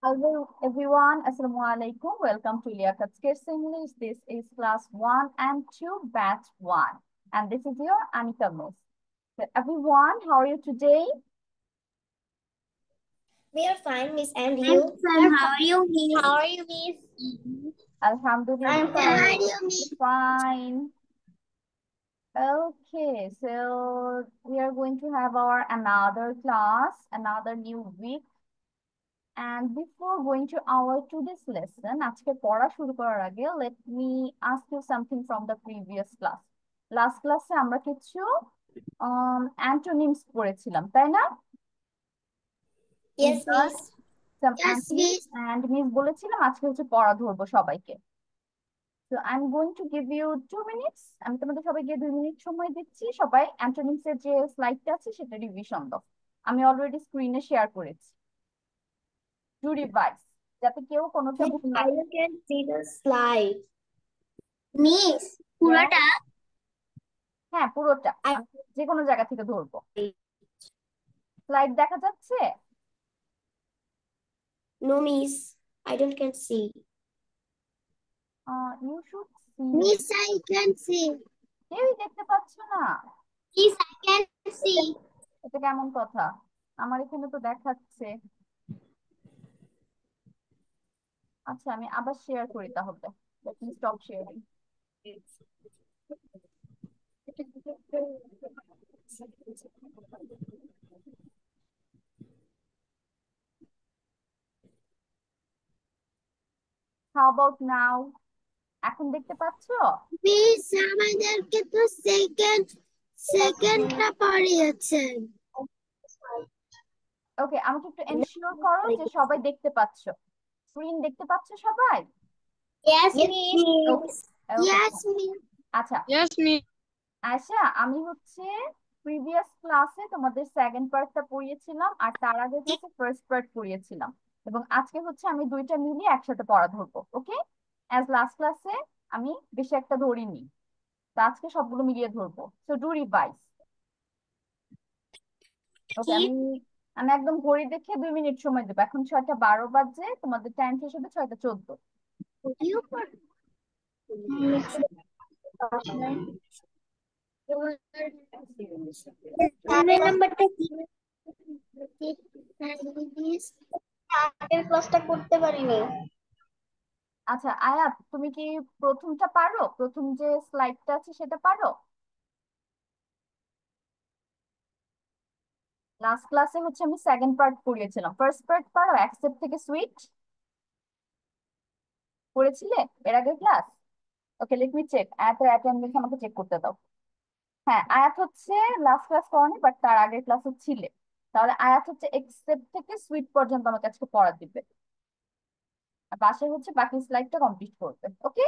Hello everyone, Assalamu alaikum. Welcome to Liaquat Kids English. This is class 1 and 2, batch 1. And this is your Anika Miss. So everyone, how are you today? We are fine, Miss. And I'm you? fine. How are you, Miss? How are you, Miss? Alhamdulillah, I'm fine. fine. Okay, so we are going to have our another class, another new week. And before going to our today's lesson, আজকে পড়া শুরু করার আগে let me ask you something from the previous class. Last ক্লাসে আমরা কিছু antonyms পড়েছিলাম, তাই না? We Yes, learned Miss. some Yes, antonyms Miss. and miss বলেছিলাম আজকে হচ্ছে পড়া ধরবো সবাইকে। So I'm going to give you 2 minutes. আমি তোমাদের সবাইকে 2 মিনিট সময় দিচ্ছি। সবাই antonyms এর যে স্লাইডটা আছে সেটা রিভিশন দাও। আমি অলরেডি স্ক্রিনে শেয়ার করেছি। টু রিভাইজ, যাতে কেউ কোনোটা Miss, ভুল না। I can see the slide. Miss, Yes, পুরোটা হ্যাঁ পুরোটা, I আমি যে কোনো জায়গা থেকে ধরবো। স্লাইড দেখা যাচ্ছে? No, Miss. I don't can see. You should see. Miss, I can see. কেউই দেখতে পাচ্ছ না? Miss, I can see. এটা কেমন কথা? আমার এখানে তো দেখাচ্ছে। আচ্ছা, আমি আবার শেয়ার করি তাহলে। Let me stop sharing. How about now? এখন দেখতে পাচ্ছো? Miss, আমাদেরকে তো সেকেন্ডটা পড়িয়েছেন। ওকে, আমাকে একটু এনশিওর করো যে সবাই দেখতে পাচ্ছো। স্ক্রিন দেখতে পাচ্ছো সবাই? Yes, Yes, Miss. ওকে Miss. ওকে। Yes, Miss. আচ্ছা Yes, me. আচ্ছা, আমি হচ্ছে প্রিভিয়াস ক্লাসে তোমাদের সেকেন্ড পার্টটা পড়িয়েছিলাম আর তার আগের ক্লাসে ফার্স্ট পার্ট পড়িয়েছিলাম, এবং আজকে হচ্ছে আমি দুইটা মিলিয়ে একসাথে পড়া ধরবো। ওকে, অ্যাজ লাস্ট ক্লাসে আমি বেশি একটা ধরিনি, তো আজকে সবগুলো মিলিয়ে ধরবো। So do revise. ওকে, আমি আমি একদম ঘড়ি দেখে 2 মিনিট সময় দেবো। এখন 6টা 12 বাজে, তোমাদের টাইম শেষ হবে 6টা 14। আগের নাম্বারটা কি? Miss, আগের ক্লাসটা করতে পারিনি। আচ্ছা আয়াত, তুমি কি প্রথমটা পারো? প্রথম যে স্লাইডটা আছে সেটা পারো? লাস্ট ক্লাসে হচ্ছে আমি সেকেন্ড পার্ট পড়িয়েছিলাম। ফার্স্ট পার্ট পারো? অ্যাকসেপ্ট থেকে সুইট পড়েছিলে এর আগের ক্লাস? ওকে, লেট মি চেক। আয়াতের অ্যাটেন্ডেন্স আমাকে চেক করতে দাও। হ্যাঁ, আয়াত হচ্ছে লাস্ট ক্লাস করনি, বাট তার আগের ক্লাসে ছিলে। তাহলে আয়াত হচ্ছে এক্সেপ্ট থেকে সুইট পর্যন্ত আমাকে আজকে পড়া দিবে, আর বাসায় হচ্ছে বাকি স্লাইডটা কমপ্লিট করবে। ওকে,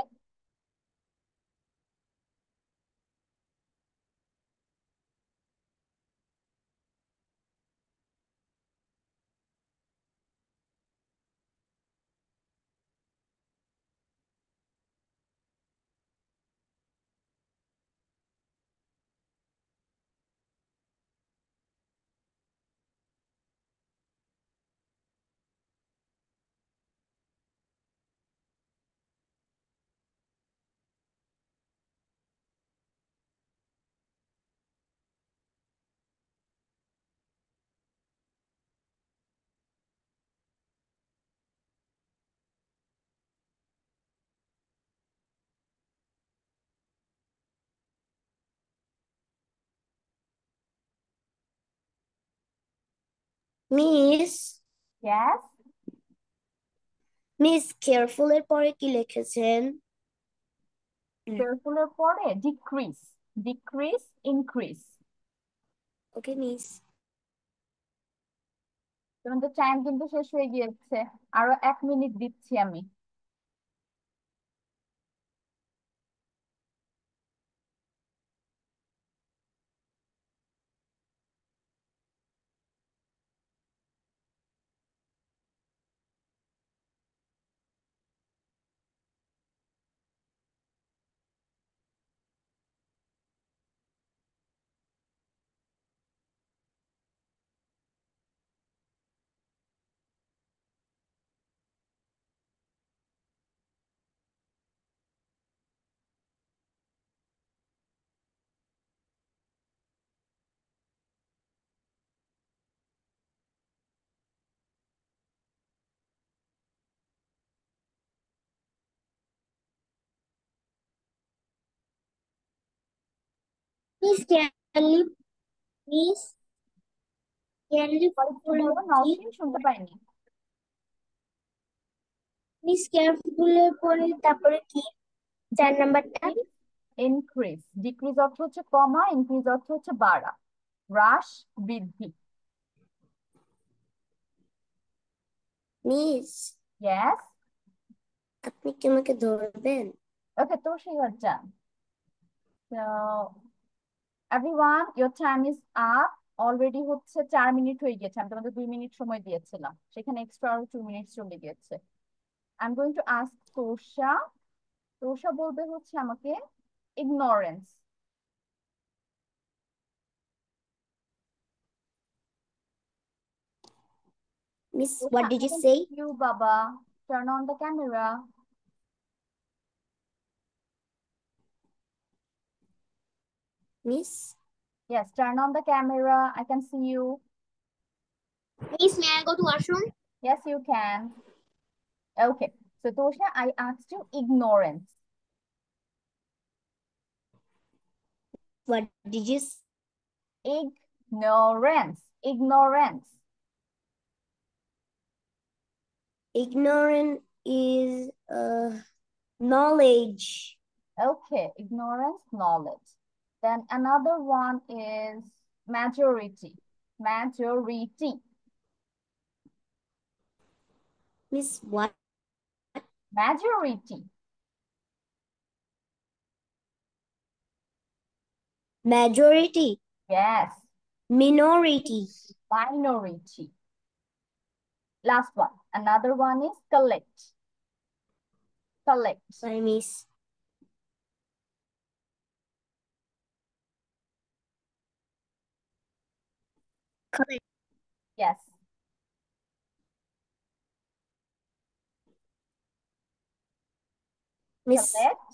মিস ইয়েস। মিস কেয়ারফুল এর পরে কি লিখেছেন? কেয়ারফুলের পরে ডিক্রিজ, ডিক্রিজ, ইনক্রিজ। ওকে মিস। তোমাদের টাইম কিন্তু শেষ হয়ে গিয়েছে, আরো 1 মিনিট দিচ্ছি আমি। Miss carefully, Miss carefully একটু ফুল বলো, কি? নওশিন শুনতে পাইনি। Miss carefully পরে তারপরে কি? 4 নাম্বারটা। ইনক্রিজ, ডিক্রিজ অর্থ হচ্ছে কমা, ইনক্রিজ অর্থ হচ্ছে বাড়া, হ্রাস, বৃদ্ধি। Miss yes. আপনি কি আমাকে ধরবেন? ওকে, তো সেই হচ্ছে। So everyone, your time is up. Already হচ্ছে 4 মিনিট হয়ে গেছে, আমি তোমাদের 2 মিনিট সময় দিয়েছিলাম, সেখানে এক্সট্রা আরো 2 মিনিট চলে গিয়েছে। I am going to ask Tosha. Tosha বলবে হচ্ছে আমাকে ignorance. Miss, Tosha, what did I you can say? see you, Baba. Turn on the camera. Miss? Yes, turn on the camera. I can see you. Miss, may I go to washroom? Yes, you can. Okay. So Tosha, I asked you ignorance. What did you say? Ignorance. Ignorance. Ignorant is knowledge. Okay. Ignorance, knowledge. Then another one is majority. Majority. Miss, what? Majority. Majority. Yes. Minority. Minority. Last one. Another one is collect. Collect. Sorry, Miss. Correct. Yes. Miss, Collect.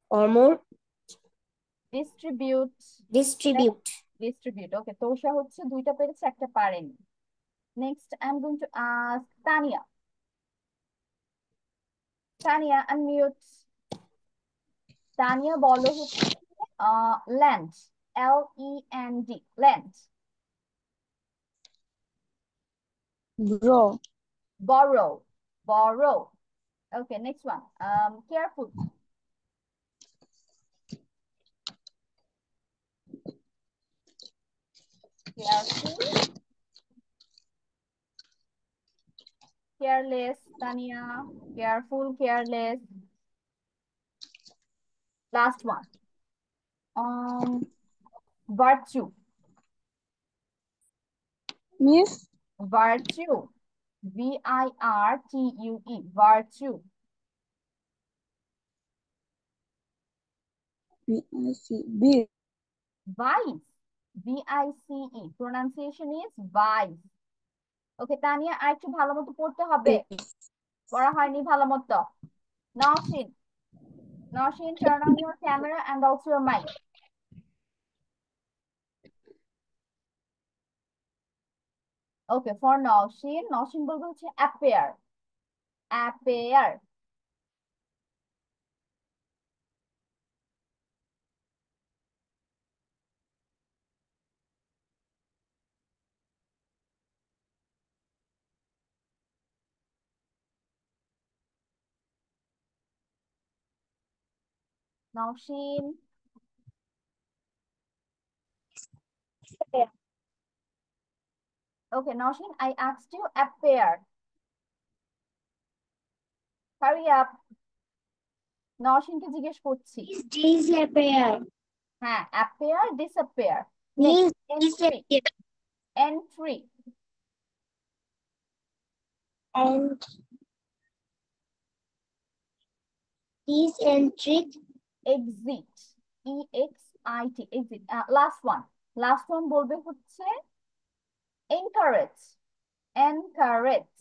or more? Distribute. Distribute. Distribute. Okay, তোষা হচ্ছে 2টা পেরেছে, একটা পারেনি। Next, I'm going to ask Tania. Tania, unmute. Tania বলো হচ্ছে lend. L-E-N-D. Lend. Bro. Borrow. Borrow. Okay, next one. Careful. Careful. Careless, Tania. Careful, careless. Last one. Virtue. Miss? Virtue. V-I-R-T-U-E. Virtue. B. Vice. V-I-C-E. Pronunciation is vice. ওকে তানিয়া, আর একটু ভালো মতো পড়তে হবে, পড়া হয়নি ভালো মতো। Nausheen. Nausheen, turn on your camera and also your mic. Okay, for Nausheen, Nausheen বলবে হচ্ছে appear. Appear. Nausheen. Okay, Nausheen, I asked you appear. Hurry up. Nausheenকে জিজ্ঞেস করছি। Disappear. হ্যাঁ, appear, disappear. Miss, Next, entry. disappear. Entry. And eccentric. Exit. E-X-I-T. Exit. Last one. Last one বলবে হচ্ছে encourage. Encourage.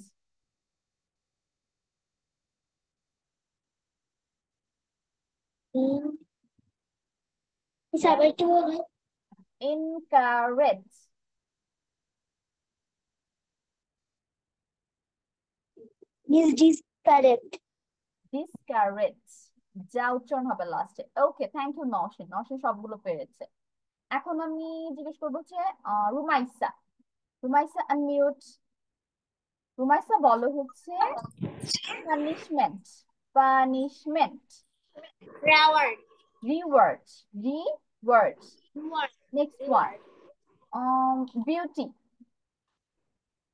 Miss, আবার একটু বলুন। Encourage. Miss, discourage. Discourage. যা উচ্চারণ হবে লাস্টে। ওকে, থ্যাংক ইউ নওশিন। নওশিন সবগুলো পেরেছে। এখন আমি জিজ্ঞেস করবো যে রুমাইসা। রুমাইসা আনমিউট। রুমাইসা বলো হচ্ছে punishment. Punishment. Reward. Reward. Reward. Reward. Next one beauty.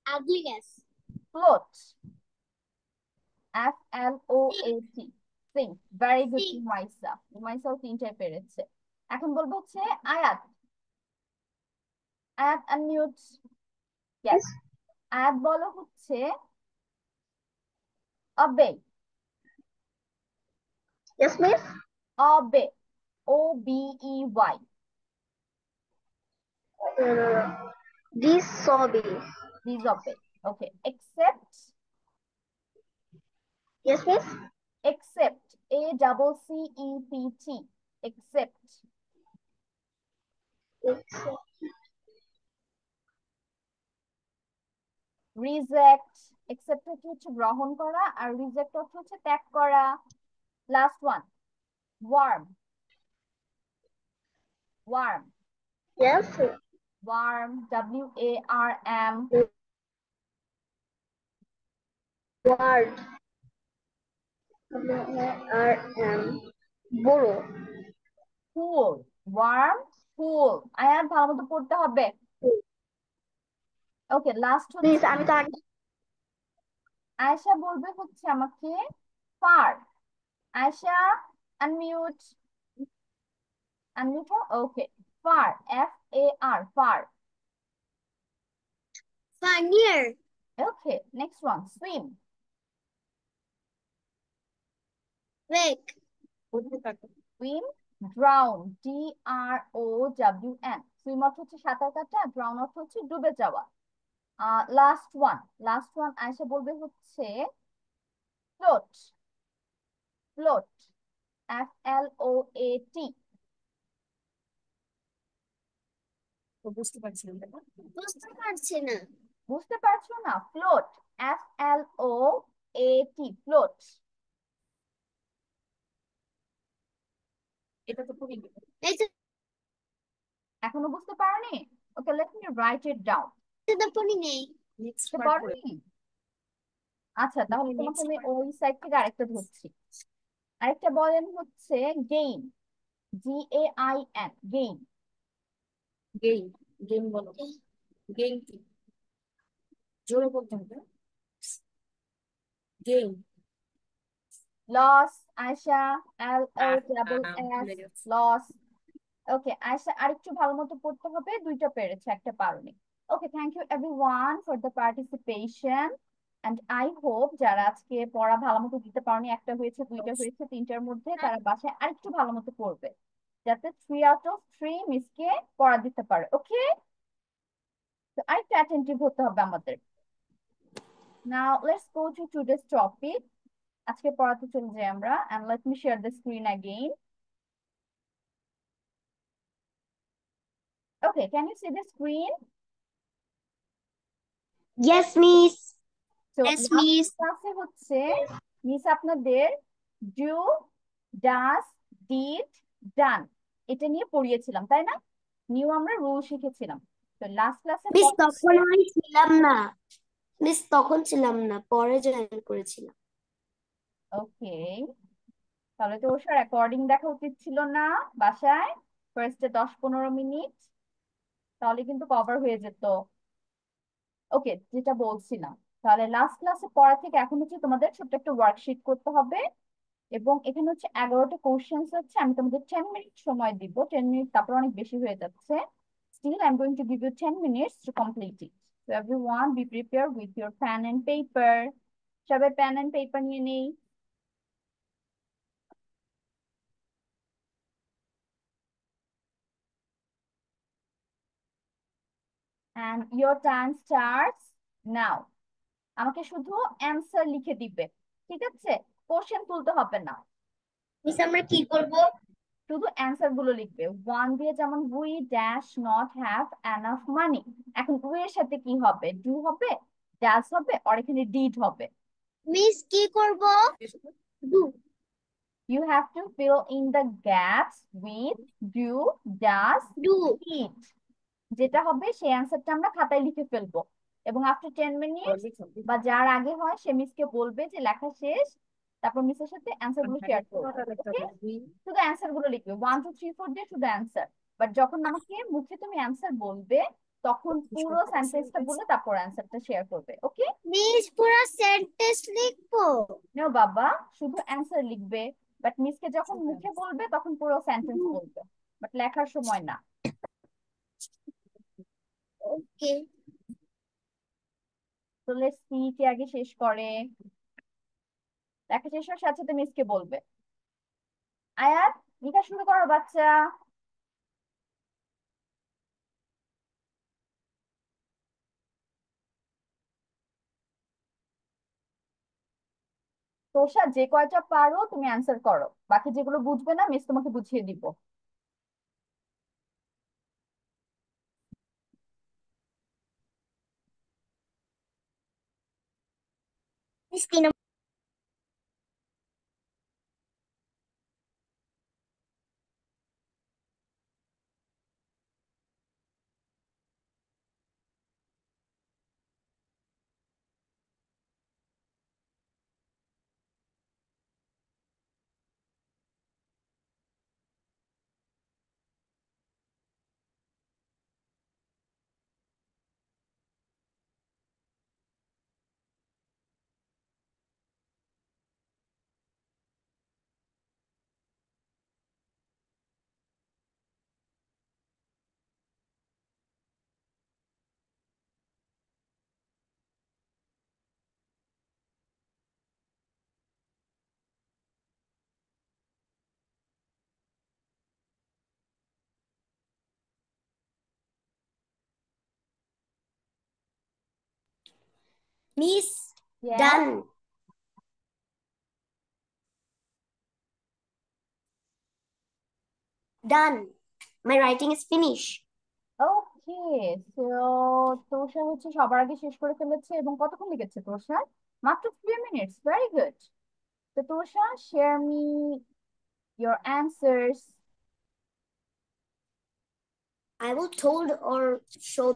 Ugliness. Float. FLOAT। Sing. Very good Sing. Rumaisa. রুমাইসাও তিনটায় পেরেছে। এখন বলবো হচ্ছে আয়াত। আয়াত আনমিউট। ইয়েস। আয়াত বলো হচ্ছে অবে। Yes, miss. অবে। OBEY। Disobey. disobey. Okay. Accept. Yes, miss. Accept. ACCEPT. Accept. Reject. Accept হচ্ছে গ্রহণ করা, আর রিজেক্ট হচ্ছে ত্যাগ করা। Last one warm. Warm. Yes. Warm. WARM। Word. WARM. Borrow. Full. Warm. Full. Ayat ভালো মতো পড়তে হবে। ওকে, লাস্ট হচ্ছে Please, আমি তো আয়েশা বলবে হচ্ছে আমাকে far. Ayesha unmute. Unmute. Okay. Far. FAR। Far. Funnier. Okay, next one swim. Wake. Swim. Drown. DROWN। Swim অর্থ হচ্ছে সাঁতার কাটা, ড্রাউন অর্থ হচ্ছে ডুবে যাওয়া। Last one. Last one Ayesha বলবে হচ্ছে ফ্লোট। ফ্লোট। FLOAT। বুঝতে পারছি না। বুঝতে পারছো না? ফ্লোট। FLOAT। ফ্লোট। এটা তো খুবই এই তো এখনো বুঝতে পারোনি? Okay, let me write it down. এটা পড়ি নেই। বুঝতে পারোনি? আচ্ছা, তাহলে তোমাকে আমি ওই সাইড থেকে আরেকটা ধরছি। আরেকটা বলেন হচ্ছে gain. GAIN। Gain. Gain. Gain বলো। গেইন কি? জোরে বলতে হবে। Gain. Loss. Ayesha. LOSS। Loss. Okay Ayesha, আরেকটু ভালো মতো পড়তে হবে, দুইটা পেরেছে, একটা পারোনি। Okay, thank you everyone for the participation. And I hope যারা আজকে পড়া ভালো মতো দিতে পারোনি, একটা হয়েছে, দুইটা হয়েছে, তিনটার মধ্যে, তারা বাসায় আরেকটু ভালো মতো পড়বে, যাতে 3 out of 3 মিসকে পড়া দিতে পারে। ওকে, তো আরেকটু অ্যাটেন্টিভ হতে হবে আমাদের। Now let's go to today's topic. আজকে পড়াতে চলে যাই আমরা, and let me share the screen again. Okay, can you see the screen? Yes, miss. তো Yes, লাস্ট miss. ক্লাসে হচ্ছে মিস আপনাদের ডু, ডাস, ডিড, ডান এটা নিয়ে পড়িয়েছিলাম, তাই না? নিউ আমরা রুল শিখেছিলাম। তো লাস্ট ক্লাসে মিস তখন আমি ছিলাম না। মিস তখন ছিলাম না, পরে জয়েন করেছিলাম। ওকে, তাহলে তো ওর রেকর্ডিং দেখা উচিত ছিল না বাসায় ফার্স্টে 10-15 মিনিট, তাহলে কিন্তু কভার হয়ে যেত। ওকে, যেটা বলছিলাম, তাহলে লাস্ট ক্লাসে পড়া থেকে এখন হচ্ছে তোমাদের ছোট্ট একটা ওয়ার্কশিট করতে হবে, এবং এখানে হচ্ছে 11টা কোশ্চেন্স আছে। আমি তোমাদের 10 মিনিট সময় দিব, 10 মিনিট তারপর অনেক বেশি হয়ে যাচ্ছে। Still, I'm going to give you 10 minutes to complete it. So everyone be prepared with your pen and paper. সবাই পেন এন্ড পেপার নিয়ে নেই। And your time starts now. আমাকে শুধু অ্যান্সার লিখে দিবে, ঠিক আছে? কোশ্চেন তুলতে হবে না, মিস আমরা কি করব? শুধু অ্যান্সার গুলো লিখবে। ওয়ান দিয়ে যেমন we dash not have enough মানি, এখন উই এর সাথে কি হবে? ডু হবে, ডাস হবে, আর এখানে ডিড হবে। মিস কি করব? Do. You have to fill in the gaps with do, does, do eat. যেটা হবে সেই অ্যান্সারটা আমরা খাতায় লিখে ফেলবো এবং আফটার 10 মিনিট বা যার আগে হয় সে মিসকে বলবে যে লেখা শেষ, তারপর মিসের সাথে অ্যান্সার গুলো শেয়ার করবে। ওকে, শুধু অ্যান্সার গুলো লিখবে 1 2 3 4 দিয়ে শুধু অ্যান্সার। বাট যখন আমাকে মুখে তুমি অ্যান্সার বলবে তখন পুরো সেন্টেন্সটা বলে তারপর অ্যান্সারটা শেয়ার করবে। ওকে মিস পুরো সেন্টেন্স লিখবো? নো বাবা, শুধু অ্যান্সার লিখবে, বাট মিসকে যখন মুখে বলবে তখন পুরো সেন্টেন্স বলবে, বাট লেখার সময় না। ওকে। তো লেটস সি কে আগে শেষ করে। লেখা শেষ হওয়ার সাথে সাথে মিসকে বলবে। আয়াত, লেখা শুরু করো বাচ্চা। তোষা, যে কয়টা পারো তুমি অ্যান্সার করো, বাকি যেগুলো বুঝবে না মিস তোমাকে বুঝিয়ে দিব। Miss 3 miss Yes. Done. Done. My writing is finished. Okay, so Tosha হচ্ছে সবার আগে শেষ করে ফেলেছে এবং কতক্ষণ লেগেছে তোষার? মাত্র 3 মিনিটস। Very good. তো Tosha, share me your answers. I will told or show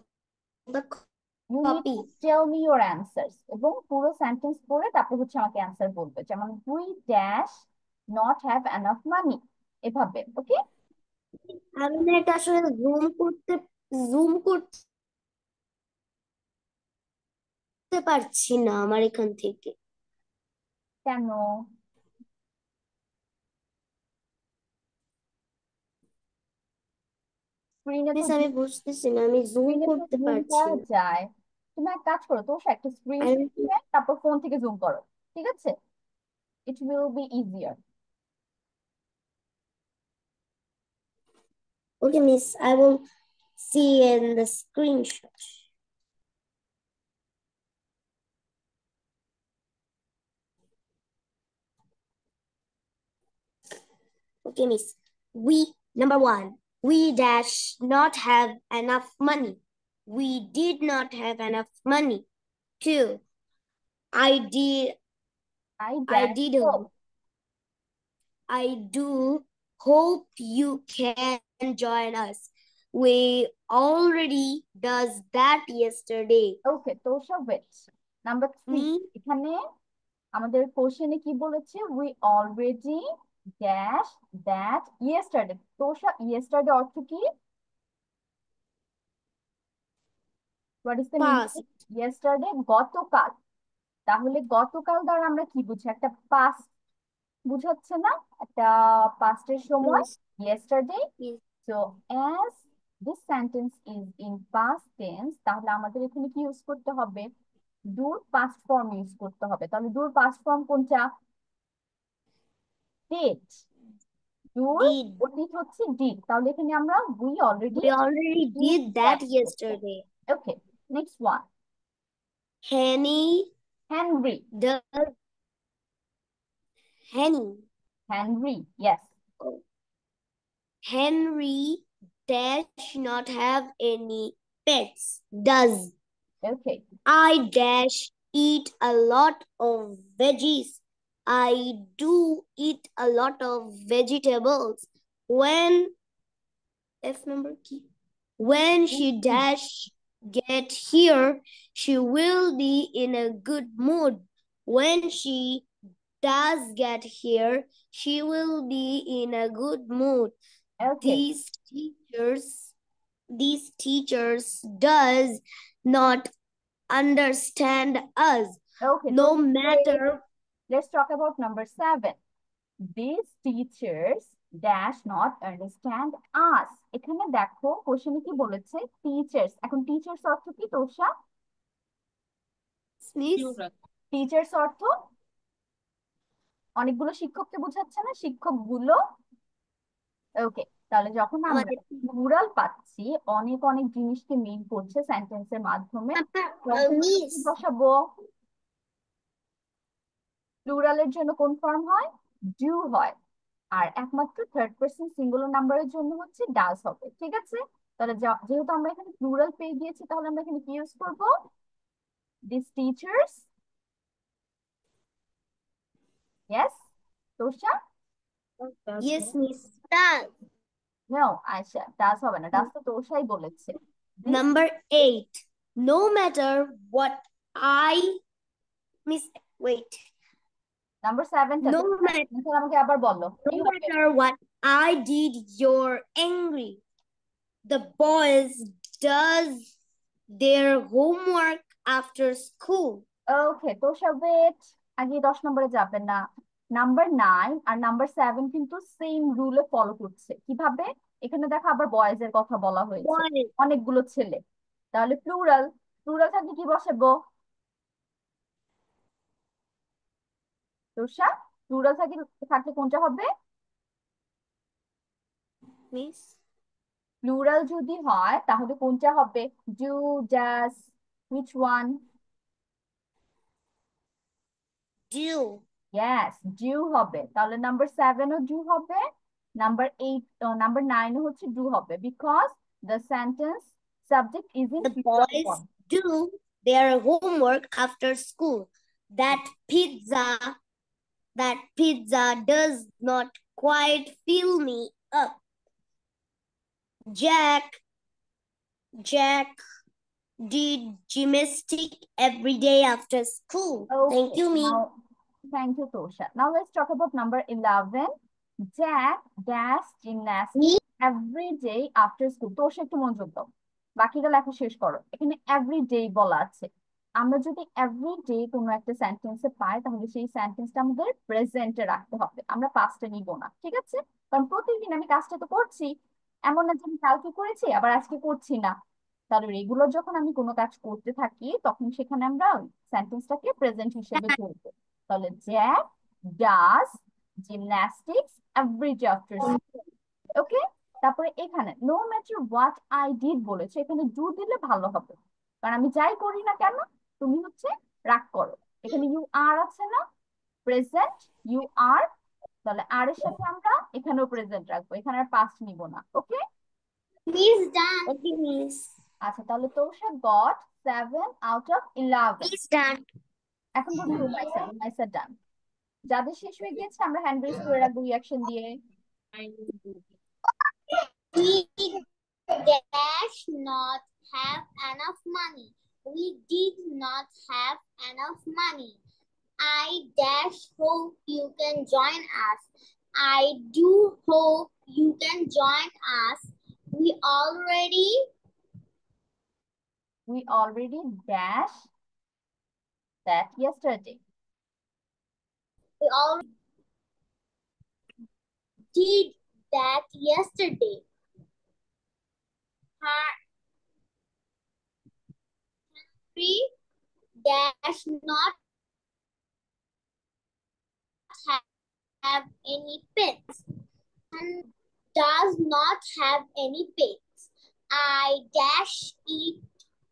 the You need copy. to tell me your answers এবং পুরো সেন্টেন্স পড়ে তারপর হচ্ছে আমাকে অ্যান্সার বলবে, যেমন we dash not have enough money, এভাবে। ওকে, আমি না এটা আসলে জুম করতে পারছি না আমার এখান থেকে। কেন? স্ক্রিনে তো মিস আমি বুঝতেছি না, আমি জুম স্ক্রিনে তো করতে জুম পারছি করা না। যায়। তুমি এক কাজ করো, তোর একটা I স্ক্রিনশট নিয়ে তারপর ফোন থেকে জুম করো, ঠিক আছে? It will be easier. okay, miss, I will see in the screenshot. Okay, miss. Number 1, we dash not have enough money. We did not have enough money. 2, I did, I I dash did, hope. I do hope you can join us. We already does that yesterday. Okay, Tosha wait. Number 3, এখানে আমাদের কোশ্চেনে কি বলেছে? We already dash that yesterday. Tosha, yesterday অর্থ কি? What is the meaning? Past. Yesterday গতকাল। তাহলে গতকাল দ্বারা আমরা কি বুঝি? একটা পাস্ট বুঝাচ্ছে না? একটা পাস্টের সময়, Yes. Yesterday. Yes. So as this sentence is in past tense, তাহলে আমাদের এখানে কি ইউজ করতে হবে? ডুর পাস্ট ফর্ম ইউজ করতে হবে। তাহলে ডুর পাস্ট ফর্ম কোনটা? ডিড। ডুর Did. অতীত হচ্ছে ডিড, তাহলে এখানে আমরা we already We already did that yesterday. Okay, next one. Henny Henry. does Henny. Henry, yes. Henry dash not have any pets. Does. Okay, I dash eat a lot of veggies. I do eat a lot of vegetables. When F number key. When she dash get here, she will be in a good mood. When she does get here, she will be in a good mood. Okay. These teachers does not understand us. Okay. No So matter let's talk about number 7. These teachers dash not understand us. এখানে দেখো কোশ্চেনে কি বলেছে teachers. এখন teachers অর্থ কি তোষা? Teachers অর্থ অনেকগুলো শিক্ষককে বোঝাচ্ছে না, শিক্ষকগুলো। ওকে, তাহলে যখন আমরা আমাদের প্লুরাল পাচ্ছি, অনেক অনেক জিনিসকে মিন করছে সেন্টেন্সের মাধ্যমে, তখন আমরা কি বসাবো? প্লুরালের জন্য কোন ফর্ম হয়? ডু হয়। আর একমাত্র থার্ড পারসন সিঙ্গুলার নাম্বারের জন্য হচ্ছে ডাজ হবে। ঠিক আছে, তাহলে যেহেতু আমরা এখানে প্লুরাল পেয়ে গিয়েছি, তাহলে আমরা এখানে কি ইউজ করবো? This teachers. Yes Tosha? Yes, Miss. Does. No Ayesha, does হবে না, ডাজ তো তোষাই বলেছে। Number 8. No matter what I miss. Wait. Number 7 টা No matter, আমাকে আবার বলো কি no হবে? matter what I did, you're angry. The boys does their homework after school. Okay Tosha wait, আগে 10 নম্বরে যাবেন না। নাম্বার 9 আর নাম্বার 7 কিন্তু সেম রুলে ফলো করছে। কিভাবে? এখানে দেখো আবার বয়েজ এর কথা বলা হয়েছে, Boys. অনেকগুলো ছেলে। তাহলে প্লুরাল, প্লুরাল থাকলে কি বসাবো তোষা? প্লুরাল থাকলে কোনটা হবে? Miss. প্লুরাল যদি হয় তাহলে কোনটা হবে? Do, does, which one? Do. Yes, do হবে। তাহলে নাম্বার 7 ও ডু হবে, নাম্বার 8 নাম্বার 9 ও হচ্ছে ডু হবে, because the sentence subject is in The plural boys form. do their homework after school. That pizza does not quite fill me up. Jack did gymnastics every day after school. Thank Okay, you, me. now thank you, Tosha. Now let's talk about number 11. Jack does gymnastics every day after school. তোষা একটু মনোযোগ দাও, বাকিটা লেখা শেষ করো। এখানে every day বলা আছে। আমরা যদি এভরি ডে কোনো একটা সেন্টেন্সে পাই, তাহলে সেই সেন্টেন্সটা আমাদের প্রেজেন্টে রাখতে হবে, আমরা পাস্টে নিব না। ঠিক আছে, কারণ প্রতিদিন আমি কাজটা তো করছি, এমন না যে আমি কালকে করেছি আবার আজকে করছি না। তাহলে রেগুলার যখন আমি কোনো কাজ করতে থাকি, তখন সেখানে আমরা সেন্টেন্সটাকে প্রেজেন্ট হিসেবে ধরবো। তাহলে Jack does gymnastics every day after school. Okay, তারপরে এখানে no matter what I did বলেছে, এখানে ডু দিলে ভালো হবে, কারণ আমি যাই করি না কেন তুমি হচ্ছে রাগ করো। এখানে ইউ আর আছে না, প্রেজেন্ট ইউ আর, তাহলে আর এর সাথে আমরা এখানেও প্রেজেন্ট রাখবো, এখানে আর পাস্ট নিব না। ওকে, Miss done. Okay, Miss. আচ্ছা, তাহলে Tosha got 7 out of 11। Miss done. এখন বলবো রুমাইসা ডান। যাদের শেষ হয়ে গেছে আমরা হ্যান্ড রেজ করে রাখবো রিয়াকশন দিয়ে। We dash not have enough money. We did not have enough money. I dash hope you can join us. I do hope you can join us. We already dash that yesterday. did that yesterday. Henry dash not have any pets and does not have any pets. I dash eat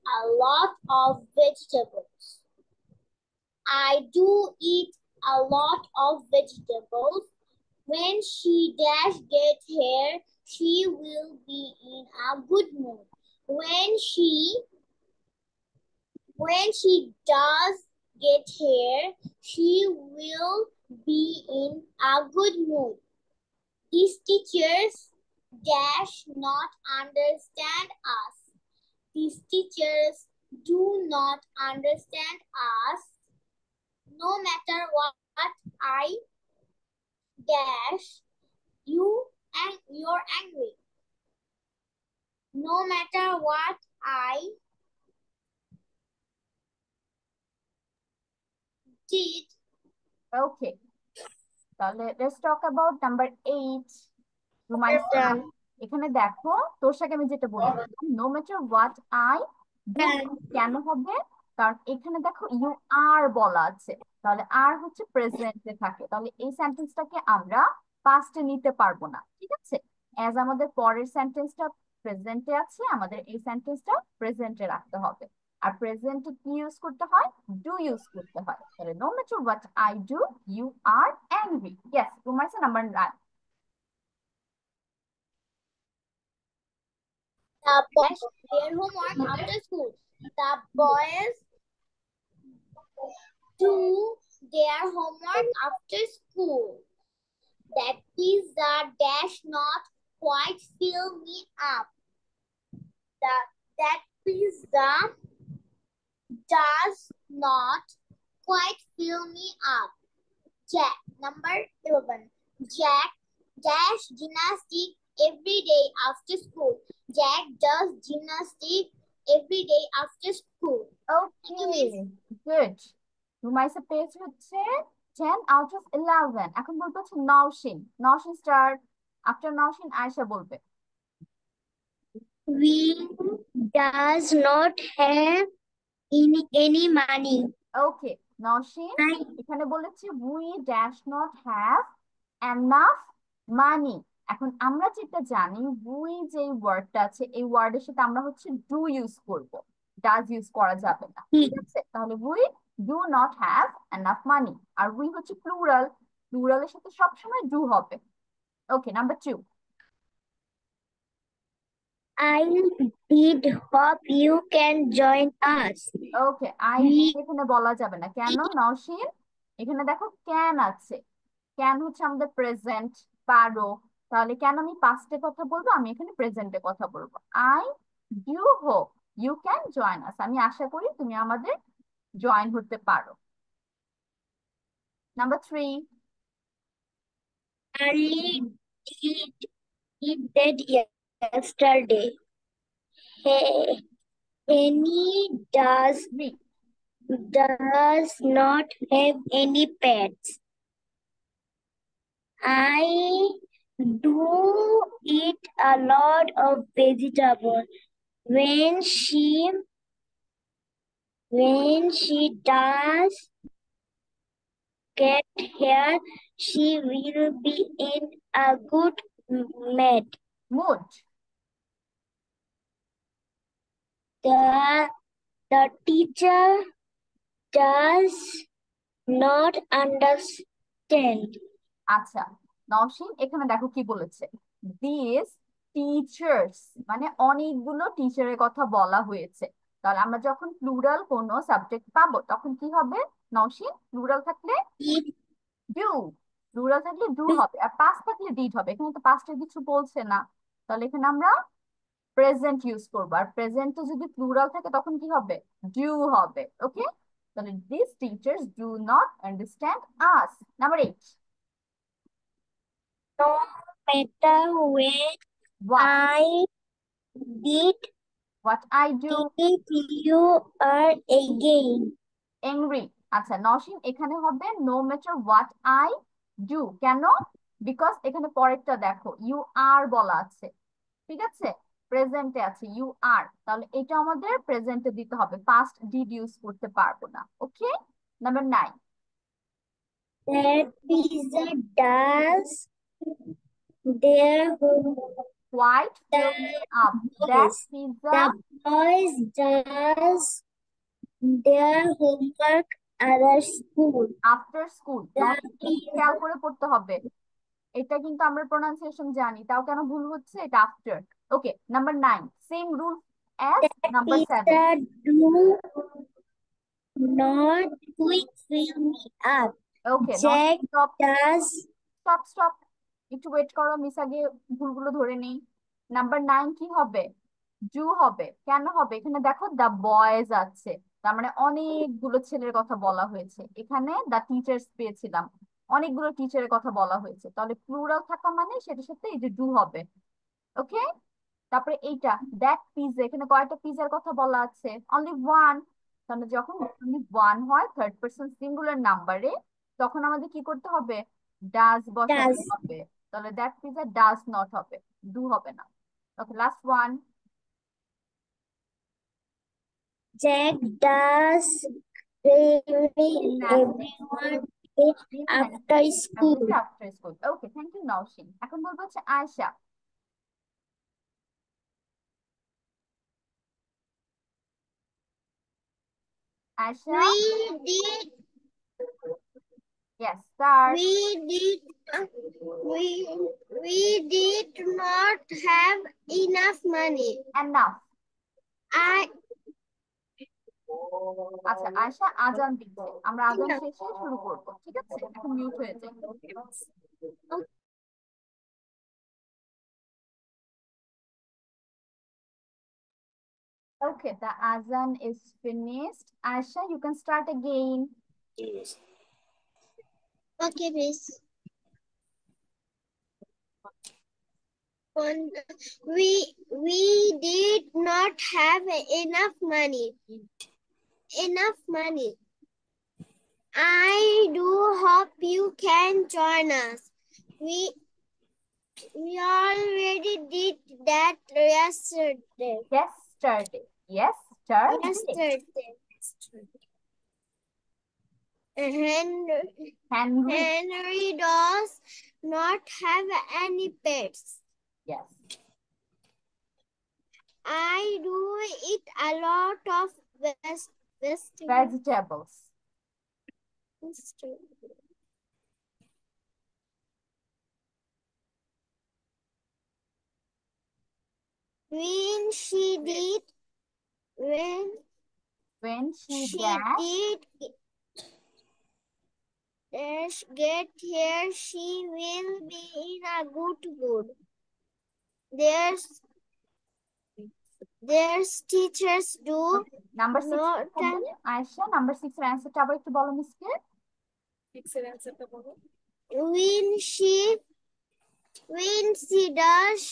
a lot of vegetables. I do eat a lot of vegetables. When she dash get here, she will be in a good mood. When she does get here, she will be in a good mood. These teachers dash not understand us. These teachers do not understand us. No matter what I dash, you're angry. No matter what I did, Okay, তাহলে let's talk about number 8. Rumaisa, এখানে দেখো তোর সাথে আমি যেটা বলেছিলাম, no matter what I do, কেন হবে? কারণ এখানে দেখো ইউ আর বলা আছে, তাহলে আর হচ্ছে প্রেজেন্টে থাকে, তাহলে এই সেন্টেন্সটাকে আমরা পাস্টে নিতে পারবো না, ঠিক আছে? অ্যাজ আমাদের পরের সেন্টেন্সটা প্রেজেন্টে আছে, আমাদের এই সেন্টেন্সটা প্রেজেন্টে রাখতে হবে। আর প্রেজেন্টে কি ইউজ করতে হয়? ডু ইউজ করতে হয়। তাহলে no matter what I do, you are angry. Yes, Rumaisa, number 9। the boys their homework after school. The boys do their homework after school. That pizza dash not quite fill me up. That pizza does not quite fill me up. Jack, number 11. Jack dash gymnastics every day after school. Jack does gymnastics every day after school. Okay, good. Rumaisa page হচ্ছে 10 out of 11। এখন বলবো হচ্ছে Naushin. Naushin start, after Nowshin Ayesha বলবে। We does not have any money. Okay, Nowshin I এখানে বলেছে we dash not have enough মানি। এখন আমরা যেটা জানি, উই যে ওয়ার্ডটা আছে এই ওয়ার্ডের সাথে আমরা হচ্ছে ডু ইউজ করব, ডাজ ইউজ করা যাবে না, ঠিক আছে? তাহলে we do not have enough money. আর উই হচ্ছে প্লুরাল, প্লুরালের সাথে সবসময় ডু হবে। Okay, number 2। I did hope you can join us. Okay, I এখানে বলা যাবে না, কেন নওশিন? এখানে দেখো ক্যান আছে, ক্যান হচ্ছে আমাদের প্রেজেন্ট, পারো, তাহলে কেন আমি পাস্টে কথা বলবো, আমি এখানে প্রেজেন্টে কথা বলবো। I do hope you can join us, আমি আশা করি তুমি আমাদের জয়েন হতে পারো। Number 3। Early did that yesterday. Hey, Henny does not have any pets. I do eat a lot of vegetables. When she does get here, she will be in a good mood. The teacher does not understand. আচ্ছা নওশিন, এখানে দেখো কি বলেছে, this teachers মানে অনেকগুলো টিচারের কথা বলা হয়েছে। তাহলে আমরা যখন প্লুরাল কোনো সাবজেক্ট পাবো তখন কি হবে নওশিন? প্লুরাল থাকলে ডু, প্লুরাল থাকলে ডু হবে, আর পাস্ট থাকলে ডিড হবে। এখানে তো পাস্টের কিছু বলছে না, তাহলে এখানে আমরা প্রেজেন্ট ইউজ করবো, আর প্রেজেন্টে যদি প্লুরাল থাকে তখন কি হবে? ডু হবে। ওকে, তাহলে this teachers do not understand us. Number 8। No matter when What? I did What I do. it, you are again. Angry. আচ্ছা নওশিন, এখানে হবে no matter what I do, কেন? বিকজ এখানে পরেরটা দেখো ইউ আর বলা আছে, ঠিক আছে? প্রেজেন্টে আছে ইউ আর, তাহলে এটা আমাদের প্রেজেন্টে দিতে হবে, পাস্ট ডিড ইউজ করতে পারবো না। ওকে, number 9। That pizza does their homework. Quite fill me up. That pizza. The boys does their homework after school. After school. খেয়াল করে পড়তে হবে, এটা কিন্তু আমরা প্রোনাউন্সিয়েশন জানি, তাও কেন ভুল হচ্ছে? এটা after. Okay, number 9, same rule as number 7। Do not quick fill me up. Okay, Jack stop does stop stop, একটু ওয়েট করো, মিস আগে ভুলগুলো ধরে নেই। নাম্বার 9 কি হবে? জু হবে। কেন হবে? এখানে দেখো দা বয়েজ আছে, তার মানে অনেকগুলো ছেলের কথা বলা হয়েছে। এখানে দা টিচার্স পেয়েছিলাম, অনেকগুলো টিচারের কথা বলা হয়েছে, তাহলে প্লুরাল থাকা মানে সেটার সাথে এই যে ডু হবে। ওকে, তারপরে এইটা দ্যাট পিজা, এখানে কয়টা পিজার কথা বলা আছে? Only one. তাহলে যখন অনলি ওয়ান হয় থার্ড পারসন সিঙ্গুলার নাম্বারে, তখন আমাদের কি করতে হবে? ডাজ বসাতে does হবে। তাহলে দ্যাট পিজা ডাজ নট হবে, ডু হবে না। Okay, last one. Jack does gymnastics, everyone day after school. After school. Okay, thank you Nowshin. এখন বলবো হচ্ছে Ayesha. Ayesha, We did yes start. we did we did not have enough money. এনাফ। I আচ্ছা, আয়শা আজান দিচ্ছে, আমরা আজান শেষে শুরু করব, ঠিক আছে? এখন মিউট হয়ে যায়। Okay, the azan is finished. Aisha, you can start again. okay, miss. We did not have enough money. I do hope you can join us. We already did that yesterday. Yesterday. Yesterday. Henry. Henry does not have any pets. Yes. I do eat a lot of Vegetables. When she did get here, she will be in a good mood. There's teachers do Number 6 not Aisha, number 6 এর অ্যানসারটা আবার একটু বলো মিসকে। 6 এর অ্যানসারটা বলো। When she does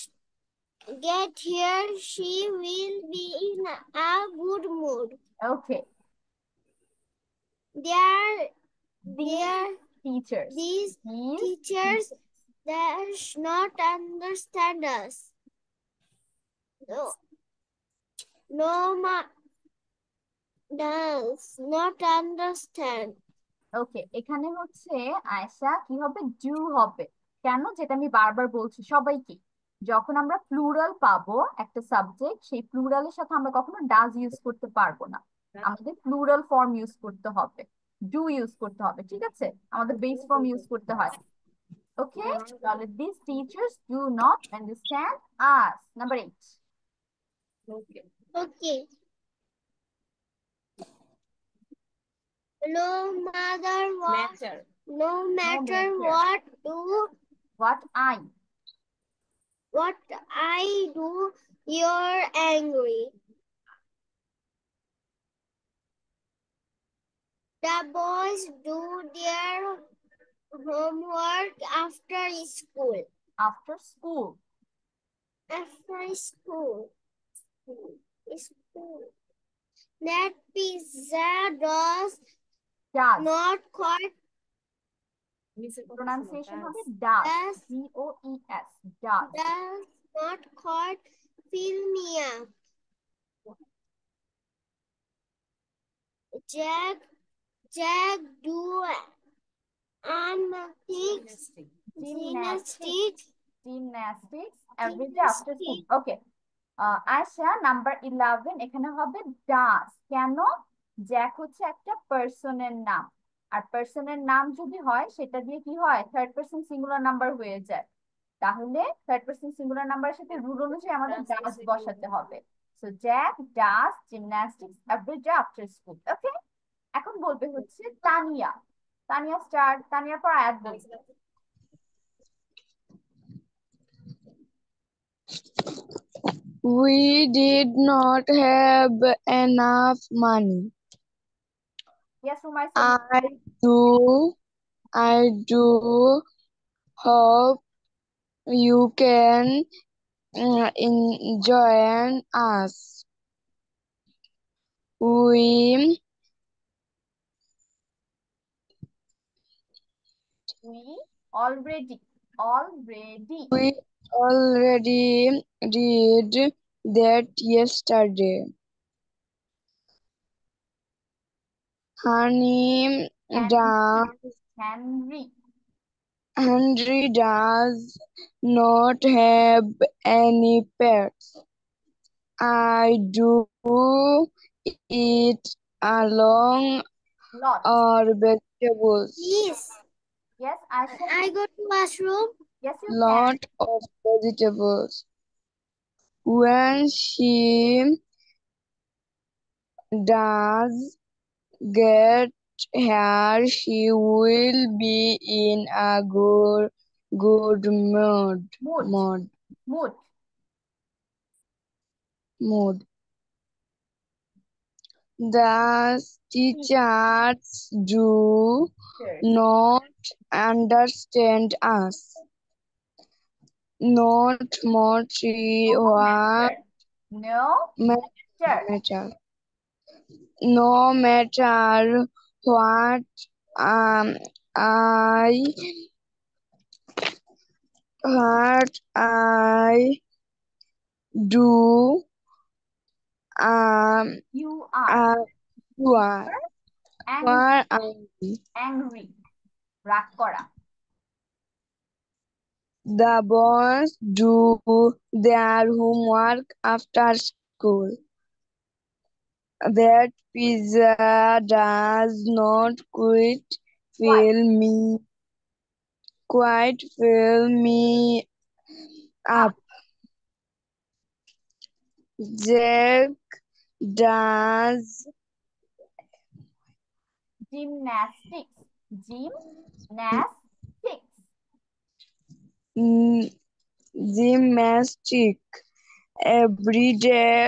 get here, she will be in a good mood. Okay. These teachers does not understand us. Does not understand. ওকে, এখানে হচ্ছে আয়শা কি হবে? ডু হবে। কেন? যেটা আমি বারবার বলছি সবাইকে, যখন আমরা প্লুরাল পাবো একটা সাবজেক্ট, সেই প্লুরালের সাথে আমরা কখনো ডাজ ইউজ করতে পারবো না, আমাদের প্লুরাল ফর্ম ইউজ করতে হবে, ডু ইউজ করতে হবে, ঠিক আছে? আমাদের বেস ফর্ম ইউজ করতে হয়। ওকে, তাহলে this teachers do not understand us. Number 8। Okay. No matter what I do, you're angry. The boys do their homework after school. That pizza does not quite pronunciation হবে does, D-O-E-S, does not quite fill me up. Jack do gymnastics every day after school. Okay. Ayesha, number 11 এখানে হবে ডাস। কেন? Jack হচ্ছে একটা পার্সনের নাম, আর পার্সনের নাম যদি হয় সেটা দিয়ে কি হয়? থার্ড পারসন সিঙ্গুলার নাম্বার হয়ে যায়। তাহলে থার্ড পারসন সিঙ্গুলার নাম্বারের সাথে রুল অনুযায়ী আমাদের ডাস বসাতে হবে। So Jack does gymnastics every day after school. Okay, এখন বলবে হচ্ছে তানিয়া। তানিয়া স্টার্ট, তানিয়ার পর আয়াত 2। We did not have enough money. Yes, Rumaisa. I do hope you can join us. We already did that yesterday. Henry does not have any pets. I do eat along or vegetables. Please, Yes, Asha. I go to washroom. Yes, you Lot of vegetables. When she does get here, she will be in a good mood. The teachers do not understand us. Not much what matter. No matter what I do, you are angry. রাগ করা। The boys do their homework after school. That pizza does not quite fill me up. Jack does gymnastics every day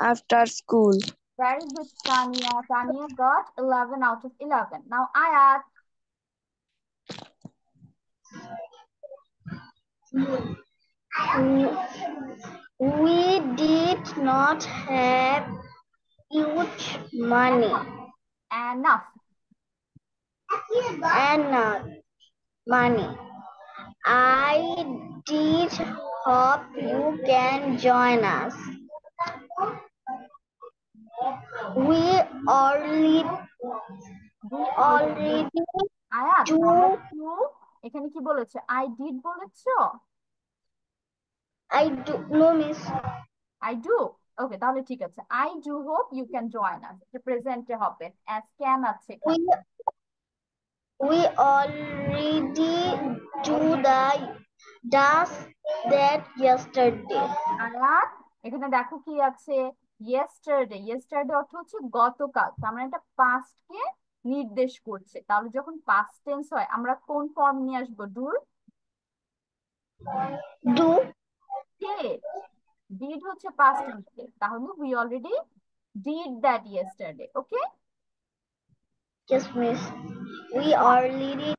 after school. Very good, Tanya. Tanya got 11 out of 11. Now, Ayat. We did not have huge money. Enough money. I did hope you can join us. We already আয়াত এখানে কি বলেছে? I did বলেছো? I do no miss. I do. Okay, তাহলে ঠিক আছে। I do hope you can join us. Present হবে as can আছে। We already do that yesterday. আয়াত এখানে দেখো কি আছে? yesterday অর্থ হচ্ছে গতকাল। তার মানে এটা past কে নির্দেশ করছে। তাহলে যখন past tense হয় আমরা কোন ফর্ম নিয়ে আসবো? do did হচ্ছে past tense। তাহলে we already did that yesterday. Okay? Yes, miss. We already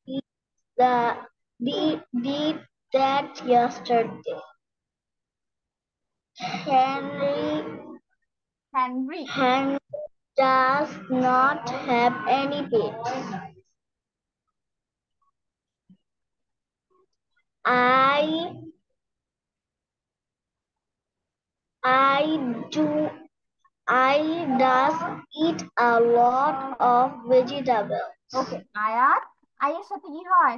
did that yesterday. Henry does not have any pets. I does eat a lot of vegetables. Okay, আয়াত আয়ের সাথে কি হয়?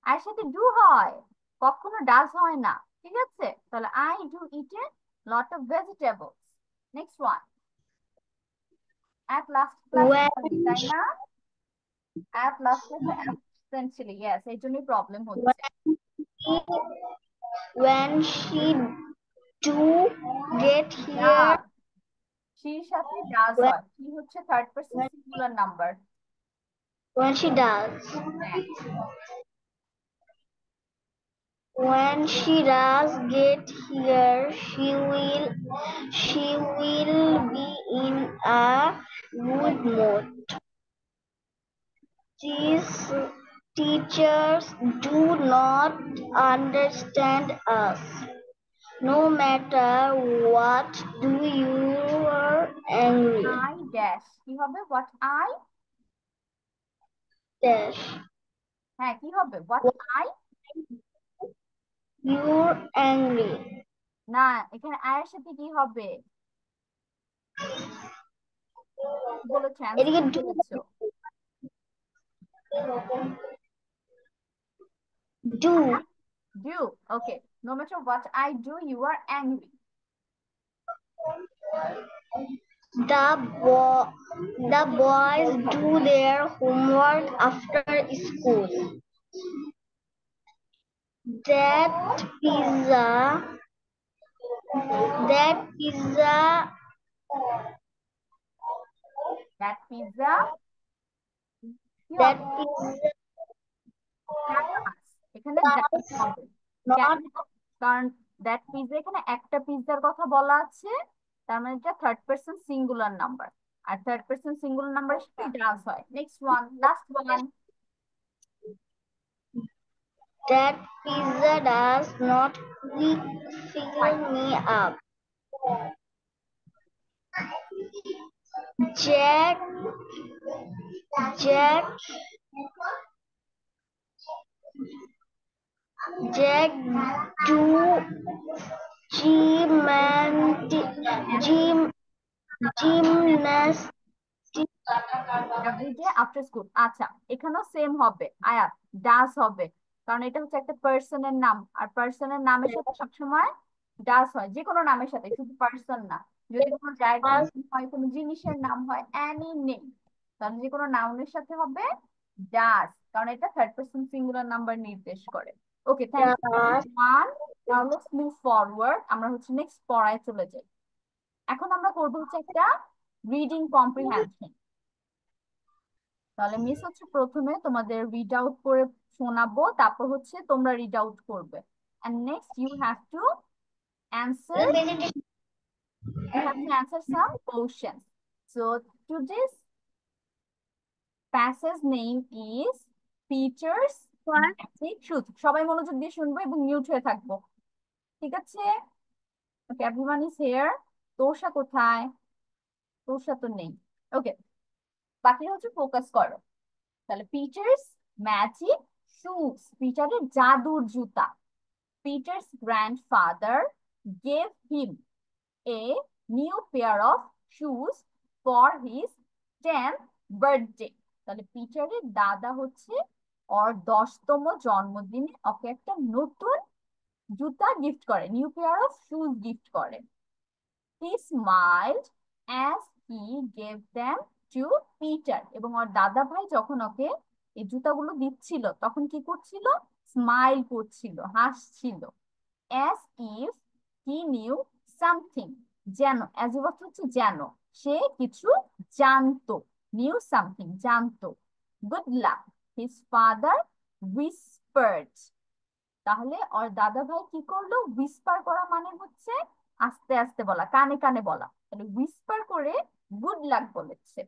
আয়ের সাথে do হয়, কখনো ডাজ হয় না। ঠিক আছে, তাহলে I do eat a lot of vegetables. Next one. At last তাই না? At last essentially, yes, এই জন্যই প্রবলেম হচ্ছে। When she do get here, she সাথে does হয়। she হচ্ছে third person singular number. When she does. হ্যাঁ When she does get here, she will be in a good mood. These teachers do not understand us. No matter what, do you are angry. I dash কি হবে what I Dash. হ্যাঁ কি হবে what I You're angry. না এখানে আয়ের সাথে কি হবে বলেছো এদিকে অ্যান্সার do বলেছো do do okay no matter what I do you are angry the boys do their homework after school. That pizza that pizza কি that হবে pizza does এখানে does হবে not কেন কারণ দ্যাট পিজা এখানে একটা পিজ্জার কথা বলা আছে তার মানে এটা থার্ড পারসন সিঙ্গুলার নাম্বার আর থার্ড পারসন সিঙ্গুলার নাম্বারের সাথে ডাজ হয় next one last one that pizza does not fill me up. Jack do gymnastics every day after school আচ্ছা এখানেও সেম হবে আয়াত ডাস হবে কারণ এটা হচ্ছে একটা পার্সনের নাম আর পার্সনের নামের সাথে সবসময় ডাস হয় যে কোনো নামের সাথে শুধু পার্সন না যদি কোনো জায়গার নাম হয় কোনো জিনিসের নাম হয় অ্যানি নেম তাহলে যে কোনো নাউনের সাথে হবে ডাস কারণ এটা থার্ড পারসন সিঙ্গুলার নাম্বার নির্দেশ করে okay thank you one now let's move forward আমরা হচ্ছে নেক্সট পড়ায় চলে যাই এখন আমরা করবো হচ্ছে একটা রিডিং কম্প্রিহেনশন তাহলে মিস হচ্ছে প্রথমে তোমাদের রিড আউট করে শোনাবো তারপর হচ্ছে তোমরা রিড আউট করবে and next you have to answer some questions so today's passage name is Peter's Magic Truth সবাই মনোযোগ দিয়ে শুনবো এবং মিউট হয়ে থাকবো ঠিক আছে ওকে এভরিওয়ান ইজ হিয়ার তোষা কোথায় তোষা তো নেই ওকে বাকি হচ্ছে ফোকাস করো তাহলে পিটার্স ম্যাজিক শুজ পিটারের জাদুর জুতা Peter's grandfather gave him a new pair of shoes for his 10th birthday তাহলে পিটারের দাদা হচ্ছে ওর 10তম জন্মদিনে ওকে একটা নতুন জুতা গিফট করে new pair of shoes gift করে He smiled as he gave them to Peter এবং ওর দাদা ভাই যখন ওকে এই জুতাগুলো দিচ্ছিল তখন কি করছিল স্মাইল করছিল হাসছিল as if he knew something যেন as if অর্থ হচ্ছে যেন সে কিছু জানতো knew something জানতো good luck his father whispered তাহলে ওর দাদা ভাই কি করলো হুইসপার করা মানে হচ্ছে আস্তে আস্তে বলা কানে কানে বলা তাহলে হুইসপার করে গুড লাক বলেছে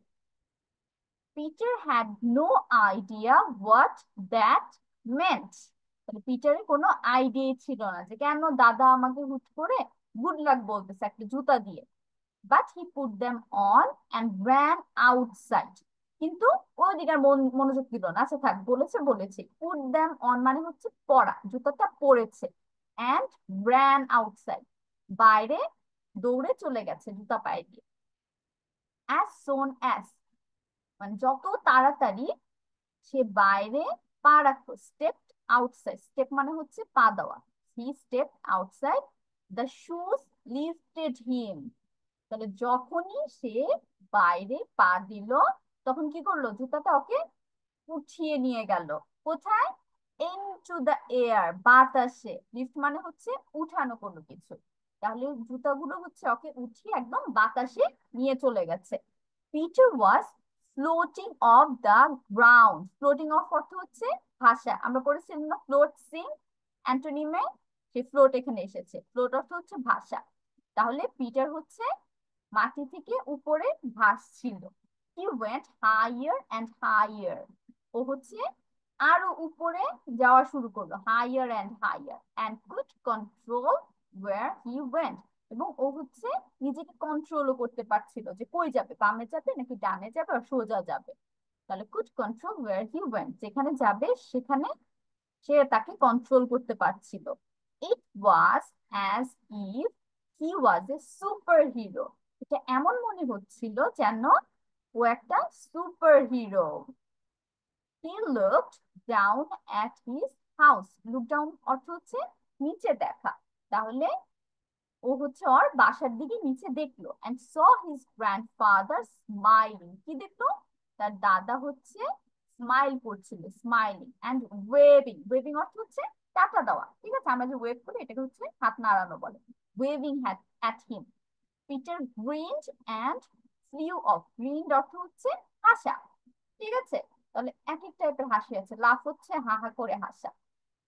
Peter had no idea what that meant তাহলে পিটারের কোনো আইডিয়া ছিল না যে কেন দাদা আমাকে হুট করে গুড লাক বলতেছে একটা জুতা দিয়ে but he put them on and ran outside কিন্তু ওই দিকে আর মনোযোগ দিল না আচ্ছা থাক বলেছে বলেছে পুট দেম অন মানে হচ্ছে পরা জুতাটা পরেছে অ্যান্ড ran আউটসাইড বাইরে দৌড়ে চলে গেছে জুতা পায়ে দিয়ে as soon as মানে যত তাড়াতাড়ি সে বাইরে পা রাখতো স্টেপ আউটসাইড স্টেপ মানে হচ্ছে পা দেওয়া he step outside the shoes lifted him তাহলে যখনই সে বাইরে পা দিল তখন কি করলো জুতাটা ওকে উঠিয়ে নিয়ে গেল কোথায় ইনটু দ্য এয়ার বাতাসে লিফট মানে হচ্ছে উঠানো কোনো কিছু তাহলে জুতাগুলো হচ্ছে ওকে উঠিয়ে একদম বাতাসে নিয়ে চলে গেছে Peter was floating of the ground. Floating of অর্থ হচ্ছে ভাসা। আমরা পড়েছিলাম না ফ্লোটসিং অ্যান্টোনিমে, সেই ফ্লোট এখানে এসেছে। ফ্লোট অর্থ হচ্ছে ভাসা। তাহলে পিটার হচ্ছে মাটি থেকে উপরে ভাসছিল। He went higher and higher. ও হচ্ছে আরো উপরে যাওয়া শুরু করলো, higher and higher, and could control where he went. এবং ও হচ্ছে নিজেকে কন্ট্রোলও করতে পারছিল যে কই যাবে, বামে যাবে নাকি ডানে যাবে আর সোজা যাবে। তাহলে could control where he went, যেখানে যাবে সেখানে সে তাকে কন্ট্রোল করতে পারছিল। It was as if he was a super hero. এটা এমন মনে হচ্ছিল যেন ও একটা super hero. He looked down at his house. Look down অর্থ হচ্ছে নিচে দেখা। তাহলে ও হচ্ছে ওর বাসার দিকে নিচে দেখলো, and saw his grandfather smiling. কি দেখলো? তার দাদা হচ্ছে স্মাইল করছিল, স্মাইলিং, and waving. waving অর্থ হচ্ছে টাটা দেওয়া। ঠিক আছে, আমরা যে ওয়েভ করি এটাকে হচ্ছে হাত নাড়ানো বলে। waving at him. Peter grinned and flew off. grinned অর্থ হচ্ছে হাসা। ঠিক আছে, তাহলে এক এক টাইপের হাসি আছে। লাফ হচ্ছে হা হা করে হাসা,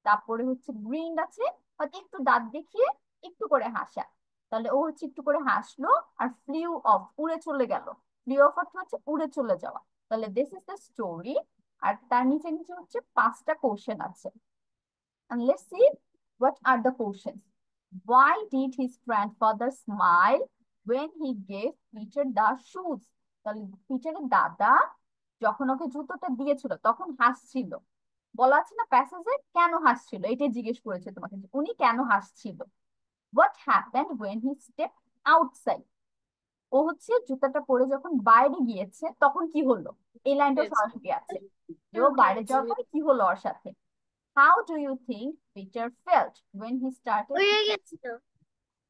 তারপরে হচ্ছে গ্রিন আছে হয়তো একটু দাঁত দেখিয়ে একটু করে হাসা। তাহলে ও হচ্ছে একটু করে হাসলো আর ফ্লিউ অফ, উড়ে চলে গেল। ফ্লিউ অফ অর্থ হচ্ছে উড়ে চলে যাওয়া। তাহলে দিস ইজ দ্য স্টোরি। আর তার নিচে নিচে হচ্ছে 5টা কোশ্চেন আছে। And let's see what are the questions. Why did his grandfather smile when he gave Peter the shoes? তাহলে পিটারের দাদা যখন ওকে জুতোটা দিয়েছিল তখন হাসছিল। বলা আছে না প্যাসেজে, কেন হাসছিল এটাই জিজ্ঞেস করেছে তোমাকে, যে উনি কেন হাসছিল। What happened when he stepped outside? ও হচ্ছে জুতাটা পরে যখন বাইরে গিয়েছে তখন কি হলো, এই লাইনটা সরাসরি আছে যে ও বাইরে যাওয়ার পরে কি হলো ওর সাথে। How do you think Peter felt when he started?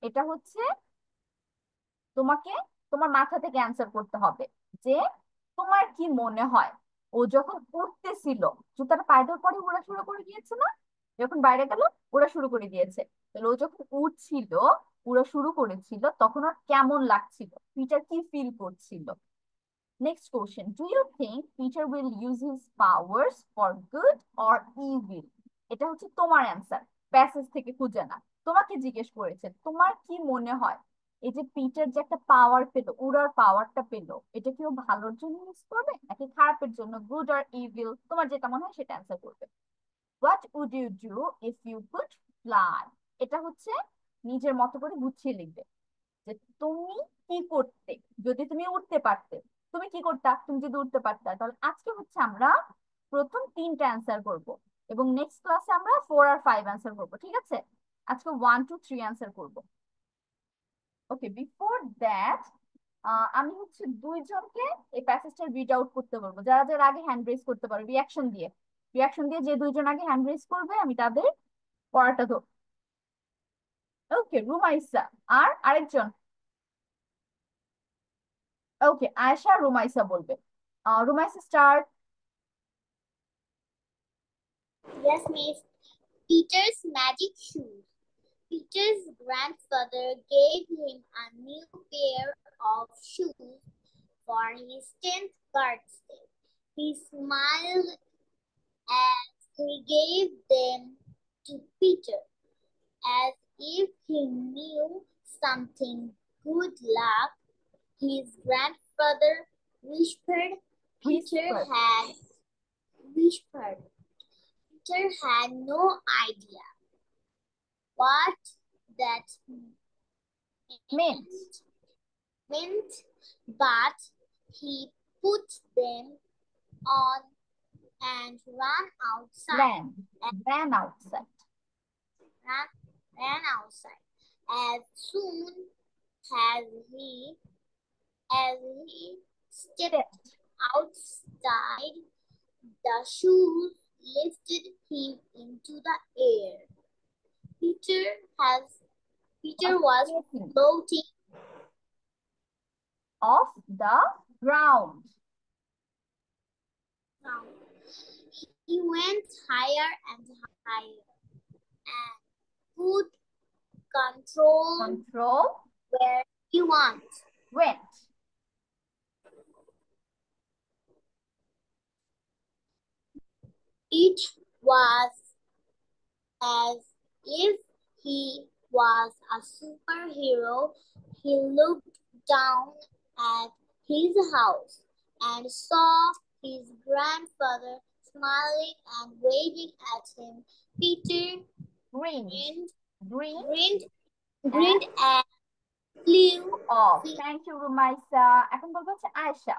এটা হচ্ছে তোমাকে তোমার মাথা থেকে অ্যান্সার করতে হবে যে তোমার কি মনে হয় ও যখন উঠতেছিল, জুতাটা পায়ে দেওয়ার পরে ওড়া শুরু করে দিয়েছে না, যখন বাইরে গেল ওড়া শুরু করে দিয়েছে। তাহলে ও যখন উঠছিল, উড়া শুরু করেছিল, তখন ওর কেমন লাগছিল, পিটার কি ফিল করছিল। Next question, do you think Peter will use his powers for good or evil? এটা হচ্ছে তোমার অ্যান্সার, প্যাসেজ থেকে খুঁজে না, তোমাকে জিজ্ঞেস করেছে তোমার কি মনে হয় এই যে পিটার যে একটা পাওয়ার পেলো, উড়ার পাওয়ারটা পেলো, এটা কি ও ভালোর জন্য ইউজ করবে নাকি খারাপের জন্য, গুড অর ইভিল? তোমার যেটা মনে হয় সেটা অ্যান্সার করবে। What would you do if you could fly? এটা হচ্ছে নিজের মতো করে গুছিয়ে লিখবে যে তুমি কি করতে যদি তুমি উঠতে পারতে, তুমি কি করতা তুমি যদি উঠতে পারতা। তাহলে আজকে হচ্ছে আমরা প্রথম 3টা অ্যান্সার করব এবং নেক্সট ক্লাসে আমরা 4 আর 5 অ্যান্সার করব। ঠিক আছে, আজকে 1 2 3 অ্যান্সার করব। ওকে, বিফোর দ্যাট আমি হচ্ছে দুইজনকে এই প্যাসেজটা রিড আউট করতে বলবো, যারা যারা আগে হ্যান্ড রেজ করতে পারো রিয়াকশন দিয়ে। রিয়াকশন দিয়ে যে দুইজন আগে হ্যান্ড রেজ করবে আমি তাদের পড়াটা ধর। ওকে, রুমাইসা আর আরেকজন। ওকে, আয়েশা রুমাইসা বলবে। Rumaisa start. Yes, Miss. Peter's magic shoes. Peter's grandfather gave him a new pair of shoes for his 10th birthday. He smiled as he gave them to Peter, as if he knew something good luck. His grandfather whispered. Peter had no idea what that meant, but he put them on and ran outside. Ran outside. As soon as he stepped outside, the shoes lifted him into the air. Peter was floating off the ground. He went higher and higher and could control where he went. It was as if he was a superhero. He looked down at his house and saw his grandfather smiling and waving at him. Peter Grinned. Grinned grinned and flew off. Thank you, Rumaisa. এখন বলবো হচ্ছে Ayesha.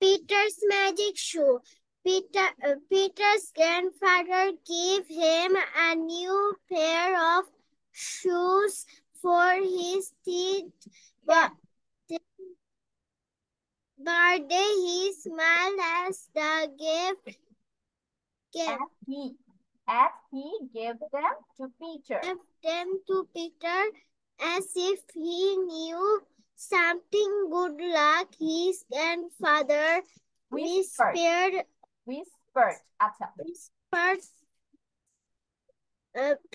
Peter's magic shoe. Peter's grandfather gave him a new pair of shoes for his birthday. He smiled as the gift as he gave them to Peter. As if he knew something good luck. His grandfather whispered. আচ্ছা।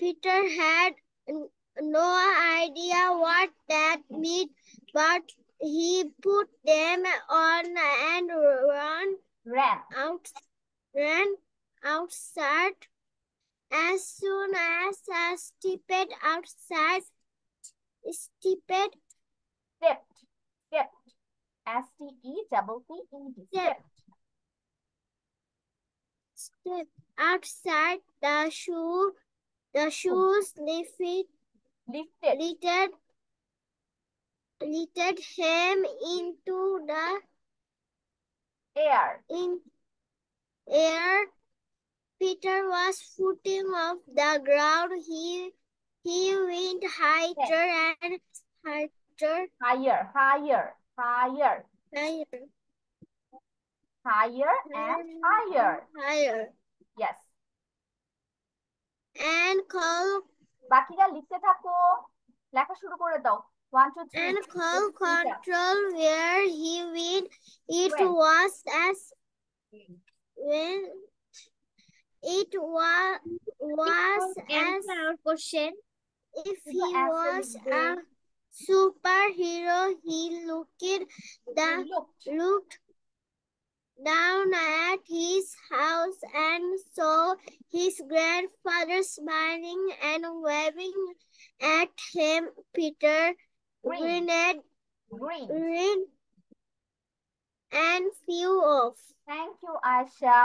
Peter had no idea what that meant, but he put them on and ran outside. As soon as stepped outside, stepped outside, the shoes lifted him into the air. Peter was footing off the ground. He went higher and higher. Higher and higher. Yes. And বাকিরা লিখতে থাকো, লেখা শুরু করে দাও। 1 2 3 and call control where he went. It was as when it was as question. If he was a superhero, he looked down at his house and saw his grandfather smiling and waving at him. Peter grinned and flew off. Thank you, Aisha.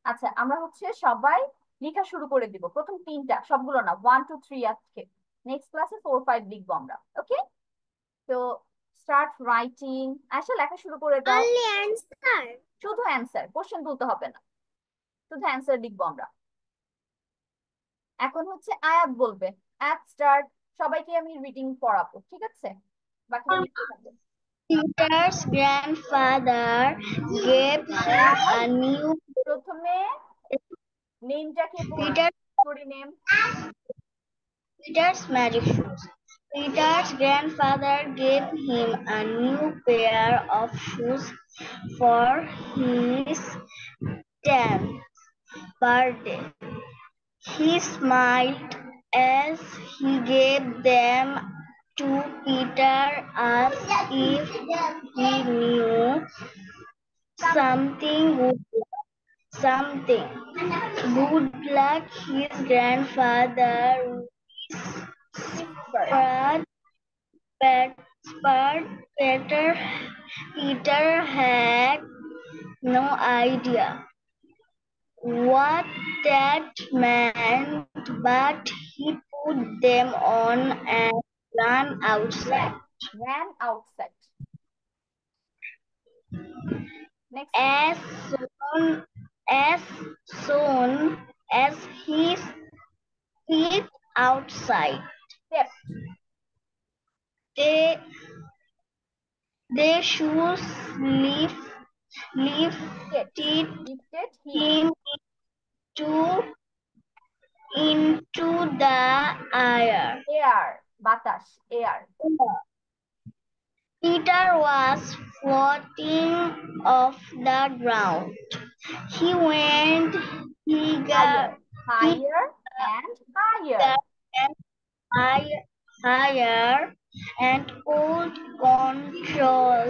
আচ্ছা, আমরা হচ্ছে সবাই লেখা শুরু করে দিব। প্রথম তিনটা, সবগুলো না, 1 2 3 আজকে। নেক্সট ক্লাসে 4 5 লিখবো আমরা। ওকে, তো স্টার্ট রাইটিং। আয়শা লেখা শুরু করে দাও। Only answer. শুধু অ্যানসার, কোশ্চেন বলতে হবে না, শুধু অ্যানসার লিখবো আমরা। এখন হচ্ছে আয়াত বলবে। আয়াত স্টার্ট। সবাইকে আমি রিডিং পড়াবো, ঠিক আছে? বাকিটা লিখতে থাকো। Peter's grandfather gave him a new. প্রথমে নেমটাকে name. Peter's magic shoes. Peter's grandfather gave him a new pair of shoes for his 10th birthday. He smiled as he gave them to Peter as if he knew something good luck. His grandfather whispered. Peter had no idea what that meant, but he put them on and ran outside. Next. As soon as he stepped outside, the shoes lifted him into the air. বাতাস, air. Peter was floating off the ground. He went higher and higher. and could control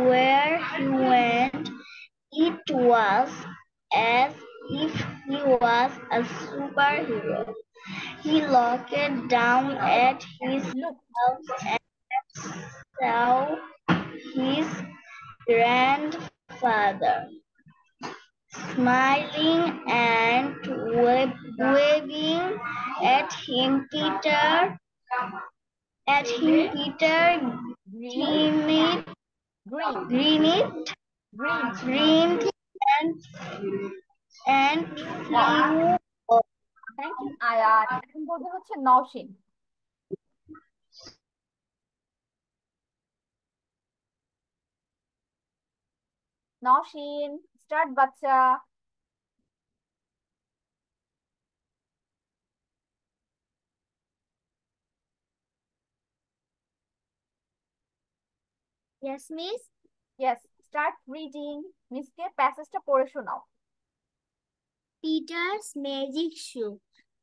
where he went. It was as if he was a superhero. He looked down at his Look, house and saw his grandfather smiling and waving at him. Peter green, grinning, green, grinning, green. grinned and flew off. Thank you Ayat. এখন বলবে হচ্ছে Naushin. Naushin, start বাচ্চা। Yes, miss. Yes, start reading. মিসকে প্যাসেজটা পড়ে শোনাও। Peter's magic shoe.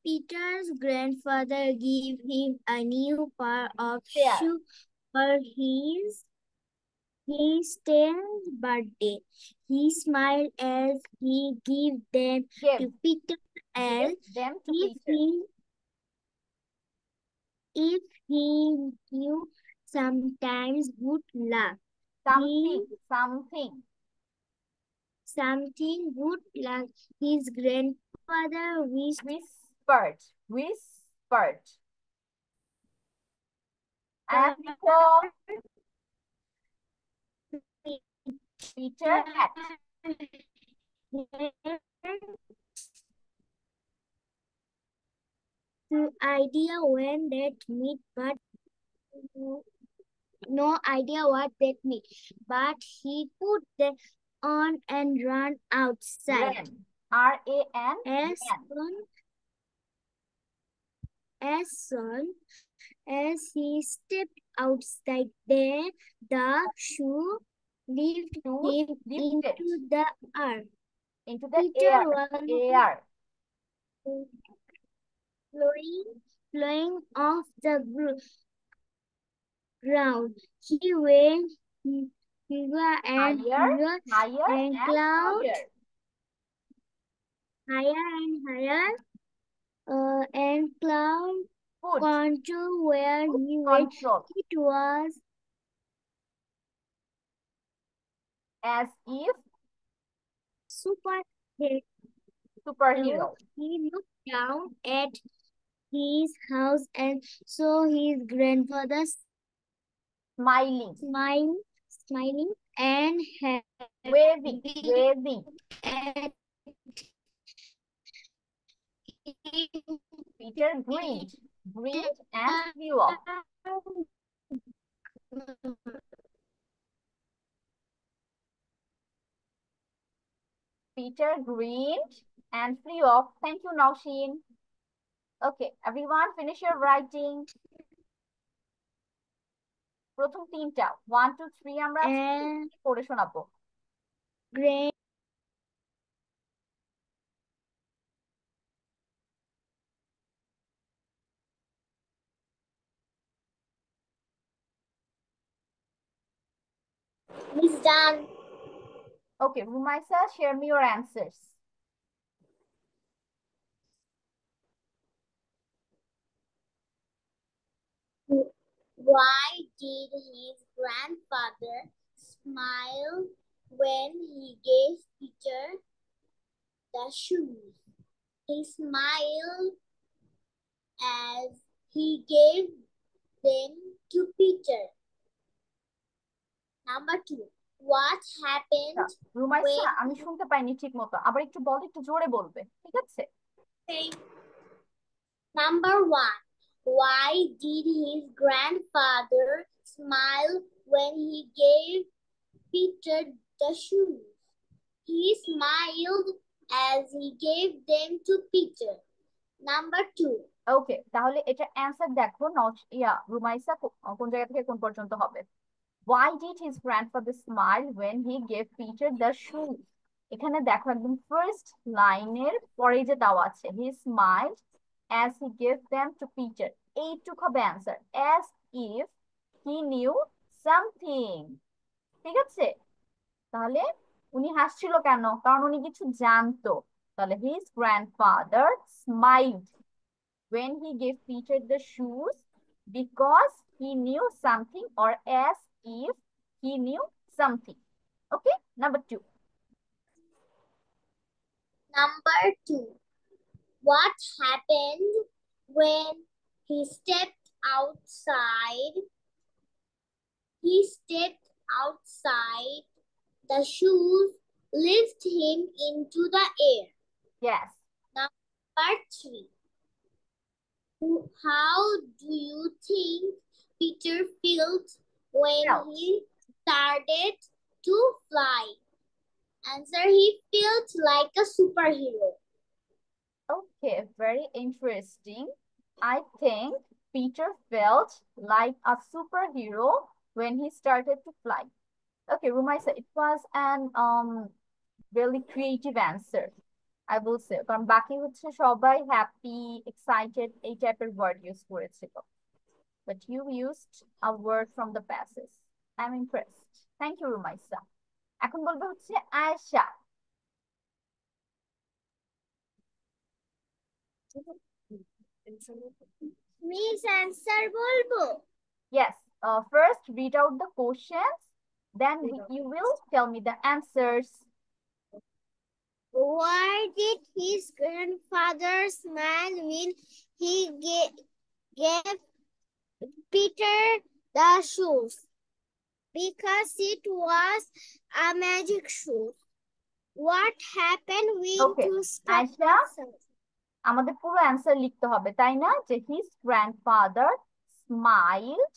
Peter's grandfather gave him a new pair of Pair. shoes for his 10th birthday. He smiled as he gave them to Give Peter, and them to if Peter. he knew sometimes good luck, something good luck, his grandfather Whispered. And before Peter had no idea when that meant, but no idea what that meant. But he put them on and ran outside. ran. R-A-N. As soon as he stepped outside there, the shoe lifted him into the air. Into the Peter air. was flying off the ground. He went higher and higher and cloud higher and higher, and cloud Foot. control where he went. Control. It was As if superhero. He looked down at his house and saw his grandfather Smiling. and Waving. at Peter grinned and flew off. Peter grinned and flew off. Thank you, Naushin. Okay, everyone, finish your writing. প্রথম তিনটা 1 2 3 আমরা পড়ে শোনাবো। Miss done. Okay, Rumaisa, share me your answers. Why did his grandfather smile when he gave Peter the shoes? He smiled as he gave them to Peter. Number 2. What happened? Rumaisa, আমি শুনতে পাইনি ঠিক মতো, আবার একটু বল, একটু জোরে বলবে, ঠিক আছে? Number 1. Why did his grandfather smile when he gave Peter the shoes? He smiled as he gave them to Peter. Number 2. ওকে, তাহলে এটা অ্যানসার দেখো রুমাইসা কোন জায়গা থেকে কোন পর্যন্ত হবে। Why did his grandfather smile when he gave Peter the shoes? এখানে দেখো একদম ফার্স্ট লাইনের পরে যে দেওয়া আছে, he smiled as he gave them to Peter, এইটুকু হবে answer. as if he knew something. ঠিক আছে, তাহলে উনি হাসছিল কেন? কারণ উনি কিছু জানতো। তাহলে his grandfather smiled when he gave Peter the shoes because he knew something, or as if he knew something. Okay, number 2. Number 2. What happened when he stepped outside? He stepped outside. The shoes lifted him into the air. Yes. Number 3. How do you think Peter felt when he started to fly? Answer, he felt like a superhero. Okay, very interesting. I think Peter felt like a superhero when he started to fly. Okay, Rumaisa, it was an really creative answer, I will say. কারণ বাকি হচ্ছে সবাই happy, excited এই টাইপের word use করেছিল. But you used a word from the passes. I'm impressed. Thank you, Rumaisa. এখন বলবে হচ্ছে আয়েশা. Miss, answer বলবো? Yes. First, read out the questions. Then you will tell me the answers. Why did his grandfather smile when he gave Peter the shoes? Because it was a magic shoe. What happened when Okay, you stop Aisha, আমাদের পুরো answer লিখতে হবে, তাই না? যে his grandfather smiled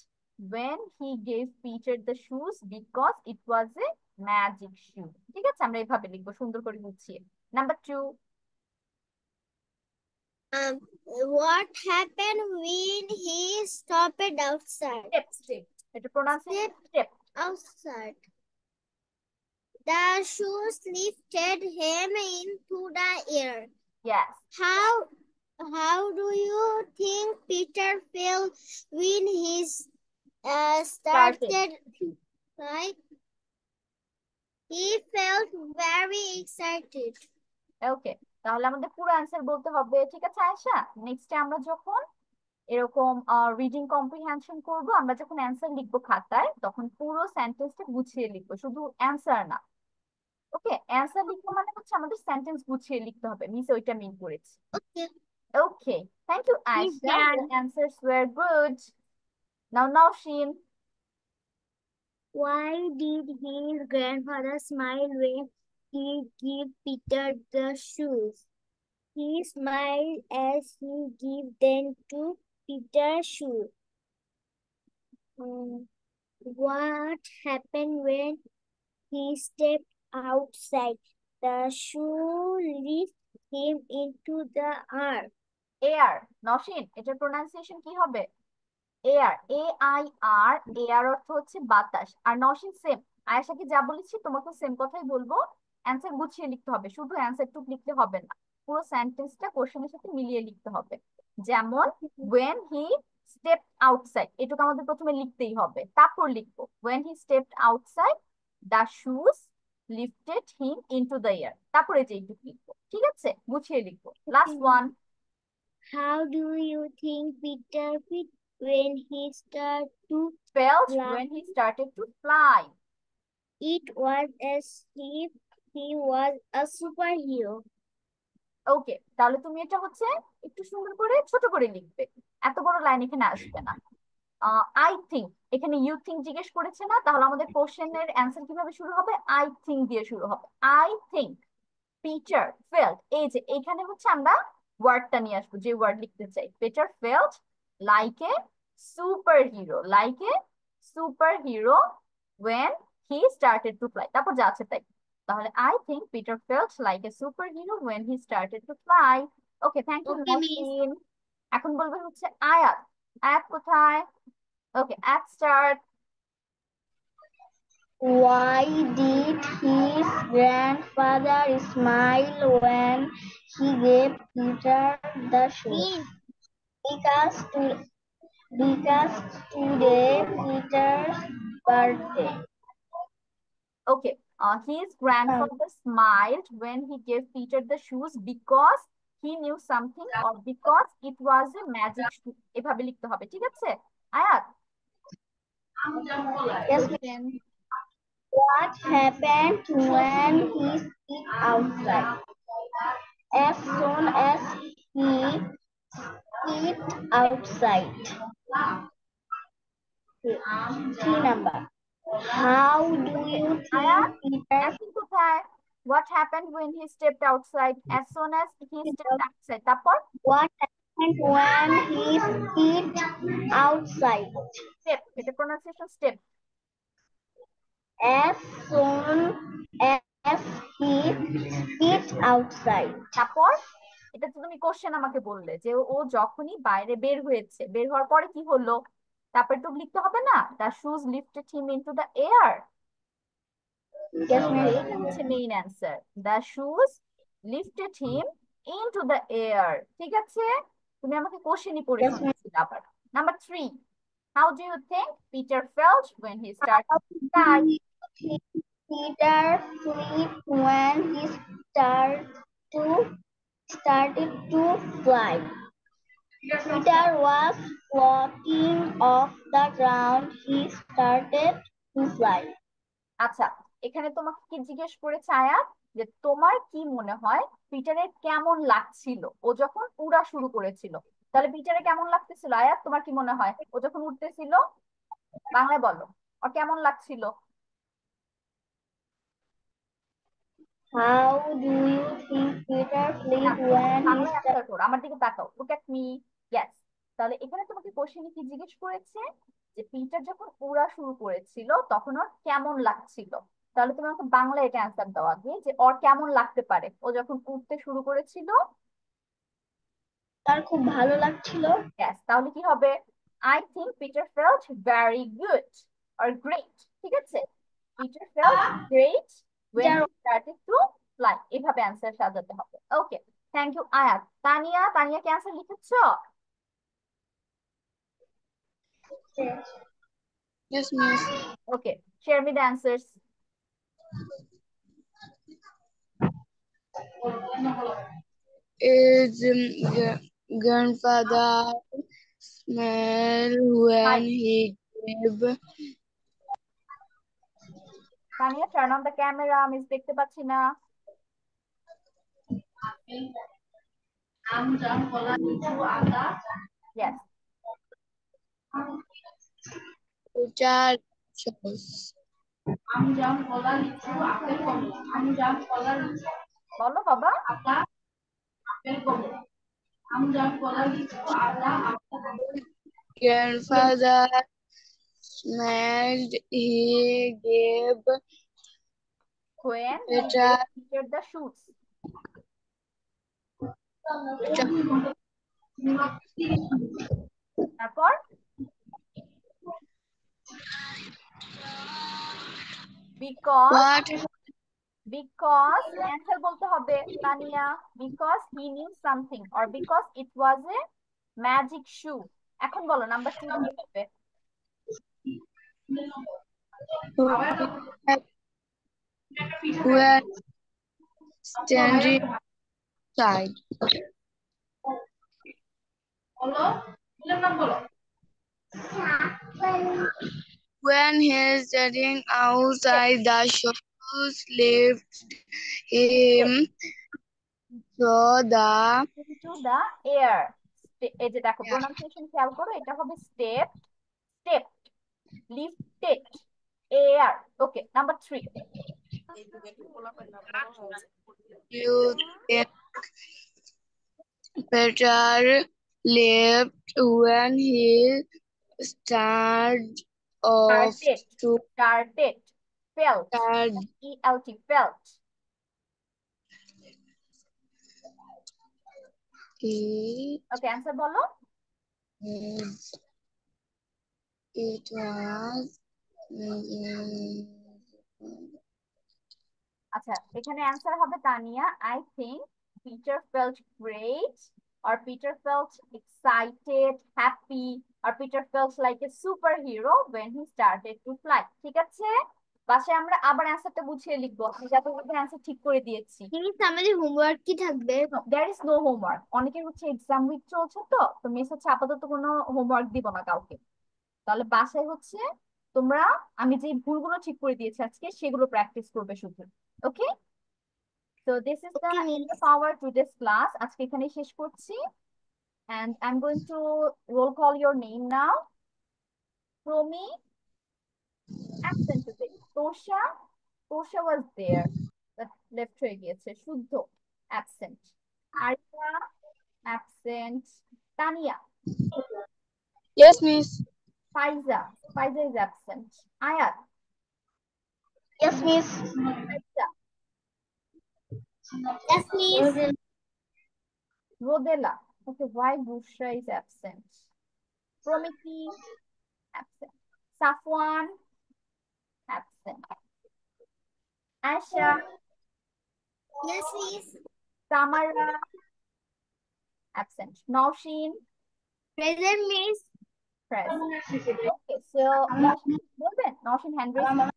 when he gave Peter the shoes because it was a magic shoe. ঠিক আছে, আমরা এইভাবে লিখবো সুন্দর করে গুছিয়ে। Number 2. What happened when he stopped outside? Step. এটা pronunciation step. Outside. The shoes lifted him into the air. Yes. How do you think Peter felt when he started? Right? He felt very excited. ওকে, তাহলে আমাদের পুরো answer বলতে হবে। ঠিক আছে আয়েশা, নেক্সটে আমরা যখন এরকম রিডিং কম্প্রিহেনশন করব, আমরা যখন অ্যান্সার লিখবো খাতায়, তখন পুরো সেন্টেন্সটা গুছিয়ে লিখবো, শুধু অ্যান্সার না। ওকে, অ্যান্সার লিখবো মানে হচ্ছে আমাদের সেন্টেন্স গুছিয়ে লিখতে হবে। মিস ওইটা মিন করেছি। Okay, thank you Ayesha, your answers were good. Now Naushin. Why did his grandfather smile when he gave Peter the shoes? He smiled as he gave them to Peter's shoes. What happened when he stepped outside? The shoe lifted him into the air. Air. Nowshin, এটার pronunciation কি হবে? Air, AIR, air অর্থ হচ্ছে বাতাস। আর Nowshin same, আয়েশাকে যা বলেছি তোমাকে same কথাই বলবো, অ্যান্সার গুছিয়ে লিখতে হবে, শুধু অ্যান্সার টুক লিখলে হবে না, পুরো সেন্টেন্সটা কোশ্চেনের সাথে মিলিয়ে লিখতে হবে। যেমন when he stepped outside, এটুকু আমাদের প্রথমে লিখতেই হবে, তারপর লিখবো when he stepped outside the shoes lifted him into the air, তারপরে যে এইটুকু লিখবো। ঠিক আছে, গুছিয়ে লিখবো। Last one. How do you think Peter felt when he started to fly? When he started to fly. It was as if he was a superhero. ওকে, তাহলে তুমি এটা হচ্ছে একটু সুন্দর করে ছোট করে লিখবে, এত বড় লাইন এখানে আসবে না। আই থিঙ্ক, এখানে ইউ থিঙ্ক জিজ্ঞেস করেছে না, তাহলে আমাদের কোশ্চেনের অ্যান্সার কিভাবে শুরু হবে? আই থিঙ্ক দিয়ে শুরু হবে। আই থিঙ্ক পিটার ফেল্ট, এই যে এখানে হচ্ছে আমরা ওয়ার্ডটা নিয়ে আসবো, যে ওয়ার্ড লিখতে চাই। Peter felt like a super hero when he started to fly, তারপর যা আছে তাই। তাহলে I think Peter felt like a superhero when he started to fly. Okay, thank you Naushin. এখন বলবে হচ্ছে আয়াত। আয়াত কোথায়? Okay, আয়াত start. Why did his grandfather smile when he gave Peter the shoes? because today Peter's birthday. Okay. His grandfather smiled when he gave Peter the shoes because he knew something or because it was a magic shoe. এভাবে লিখতে হবে, ঠিক আছে? আয়াত, Yes, question. what happened when he stepped outside? As soon as he stepped outside. 3 number. How do you আয়াত, think Peter এখন কোথায়? What happened when he stepped outside? As soon as he stepped outside. তারপর what happened when he stepped outside? step, এটা pronunciation step. As soon as he stepped outside. তারপর এটা তো তুমি question আমাকে বললে যে ও যখনই বাইরে বের হয়েছে, বের হওয়ার পরে কি হলো, তারপর তো লিখতে হবে না, the shoes lifted him into the air. Yes, ma'am. এটা হচ্ছে main answer, the shoes lifted him into the air. ঠিক আছে, তুমি আমাকে কোশ্চেনই পড়ে Yes, ma'am. শোনাচ্ছিলে আবার। Number 3, how do you think Peter felt when he started to fly? Peter flew when he started to fly. Peter was floating off the ground. He started to fly. আচ্ছা, এখানে তোমাকে কি জিজ্ঞেস করেছে আয়াত, যে তোমার কি মনে হয় পিটারের কেমন লাগছিল ও যখন উড়া শুরু করেছিল? তাহলে পিটারে কেমন লাগতেছিল আয়াত, তোমার কি মনে হয় ও যখন উঠতেছিল? বাংলায় বলো, ওর কেমন লাগছিল? How do you think Peter flew when he বাংলায় started? অ্যান্সার করো, আমার দিকে তাকাও, লুক এট মি। ইয়েস, তাহলে এখানে তোমাকে কোশ্চেনে কি জিজ্ঞেস করেছে, যে পিটার যখন উড়া শুরু করেছিল তখন ওর কেমন লাগছিল? তাহলে তুমি আমাকে বাংলায় এটা অ্যান্সার দাও আগে, যে ওর কেমন লাগতে পারে ও যখন উঠতে শুরু করেছিল। তার খুব ভালো লাগছিল। Yes, তাহলে কি হবে? I think Peter felt very good or great. ঠিক আছে? Peter felt great when he started to fly. এভাবে অ্যান্সার সাজাতে হবে। ওকে, থ্যাংক ইউ আয়াত। তানিয়া, তানিয়া কি অ্যান্সার লিখেছো? Yes, miss. Okay, share me the answers. Is grandfather smell when he gave Tania, turn on the camera, miss দেখতে পাচ্ছি না। Yes. Peter shoes? বলো বাবা। Grandfather smelled he gave When he Peter gave Peter the shoes. তারপর what because answer বলতে হবে Tania, because he knew something or because it was a magic shoe। এখন বলো নাম্বার 2 কি হবে? when standing side when he's standing outside the shoes lift him so the into the air। এই যে দেখো pronunciation খেয়াল করো, এটা হবে step, stepped, lifted, air. Okay, number 3। you think Peter left when he started off started, to started, felt, start E-L-T, felt। it okay, answer বলো। it was আচ্ছা, এখানে অ্যান্সার হবে Tania, I think Peter felt great or Peter felt excited, happy, or Peter felt like a superhero when he started to fly. ঠিক আছে? বাসায় আমরা আবার অ্যান্সারটা বুঝিয়ে লিখবো। আমি যাতে অ্যান্সার ঠিক করে দিয়েছি। মিস আমাদের হোমওয়ার্ক কি থাকবে? There is no homework. অনেকের হচ্ছে এক্সাম উইক চলছে তো মিস হচ্ছে আপাতত কোনো হোমওয়ার্ক দিব না কাউকে। তাহলে বাসায় হচ্ছে তোমরা আমি যে ভুলগুলো ঠিক করে দিয়েছি আজকে সেগুলো প্র্যাকটিস করবে শুধু। ওকে? So this is the end of our today's class. আজকে এখানেই শেষ করছি। And I'm going to roll call your name now. Promi, absent today. Tosha was there. But left হয়ে গিয়েছে। শুদ্ধ, absent. Arya, absent. Tania, Yes, miss. Faiza is absent. Ayat, Yes, miss. Faiza, Yes, please. Rodela. Okay, why Bushra is absent? Promiti, absent. Safwan, absent. Asha, Yes, please. Tamara, absent. Naushin, Present, miss. present. Okay, so Naushin, Naushin hand raised.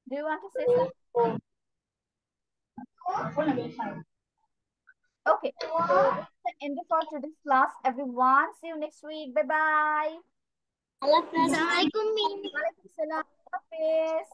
Do you want to say something? Okay, so that's the end of our today's class, everyone. See you next week. Bye bye. Assalamualaikum, miss. Walaikum salam. Hafiz.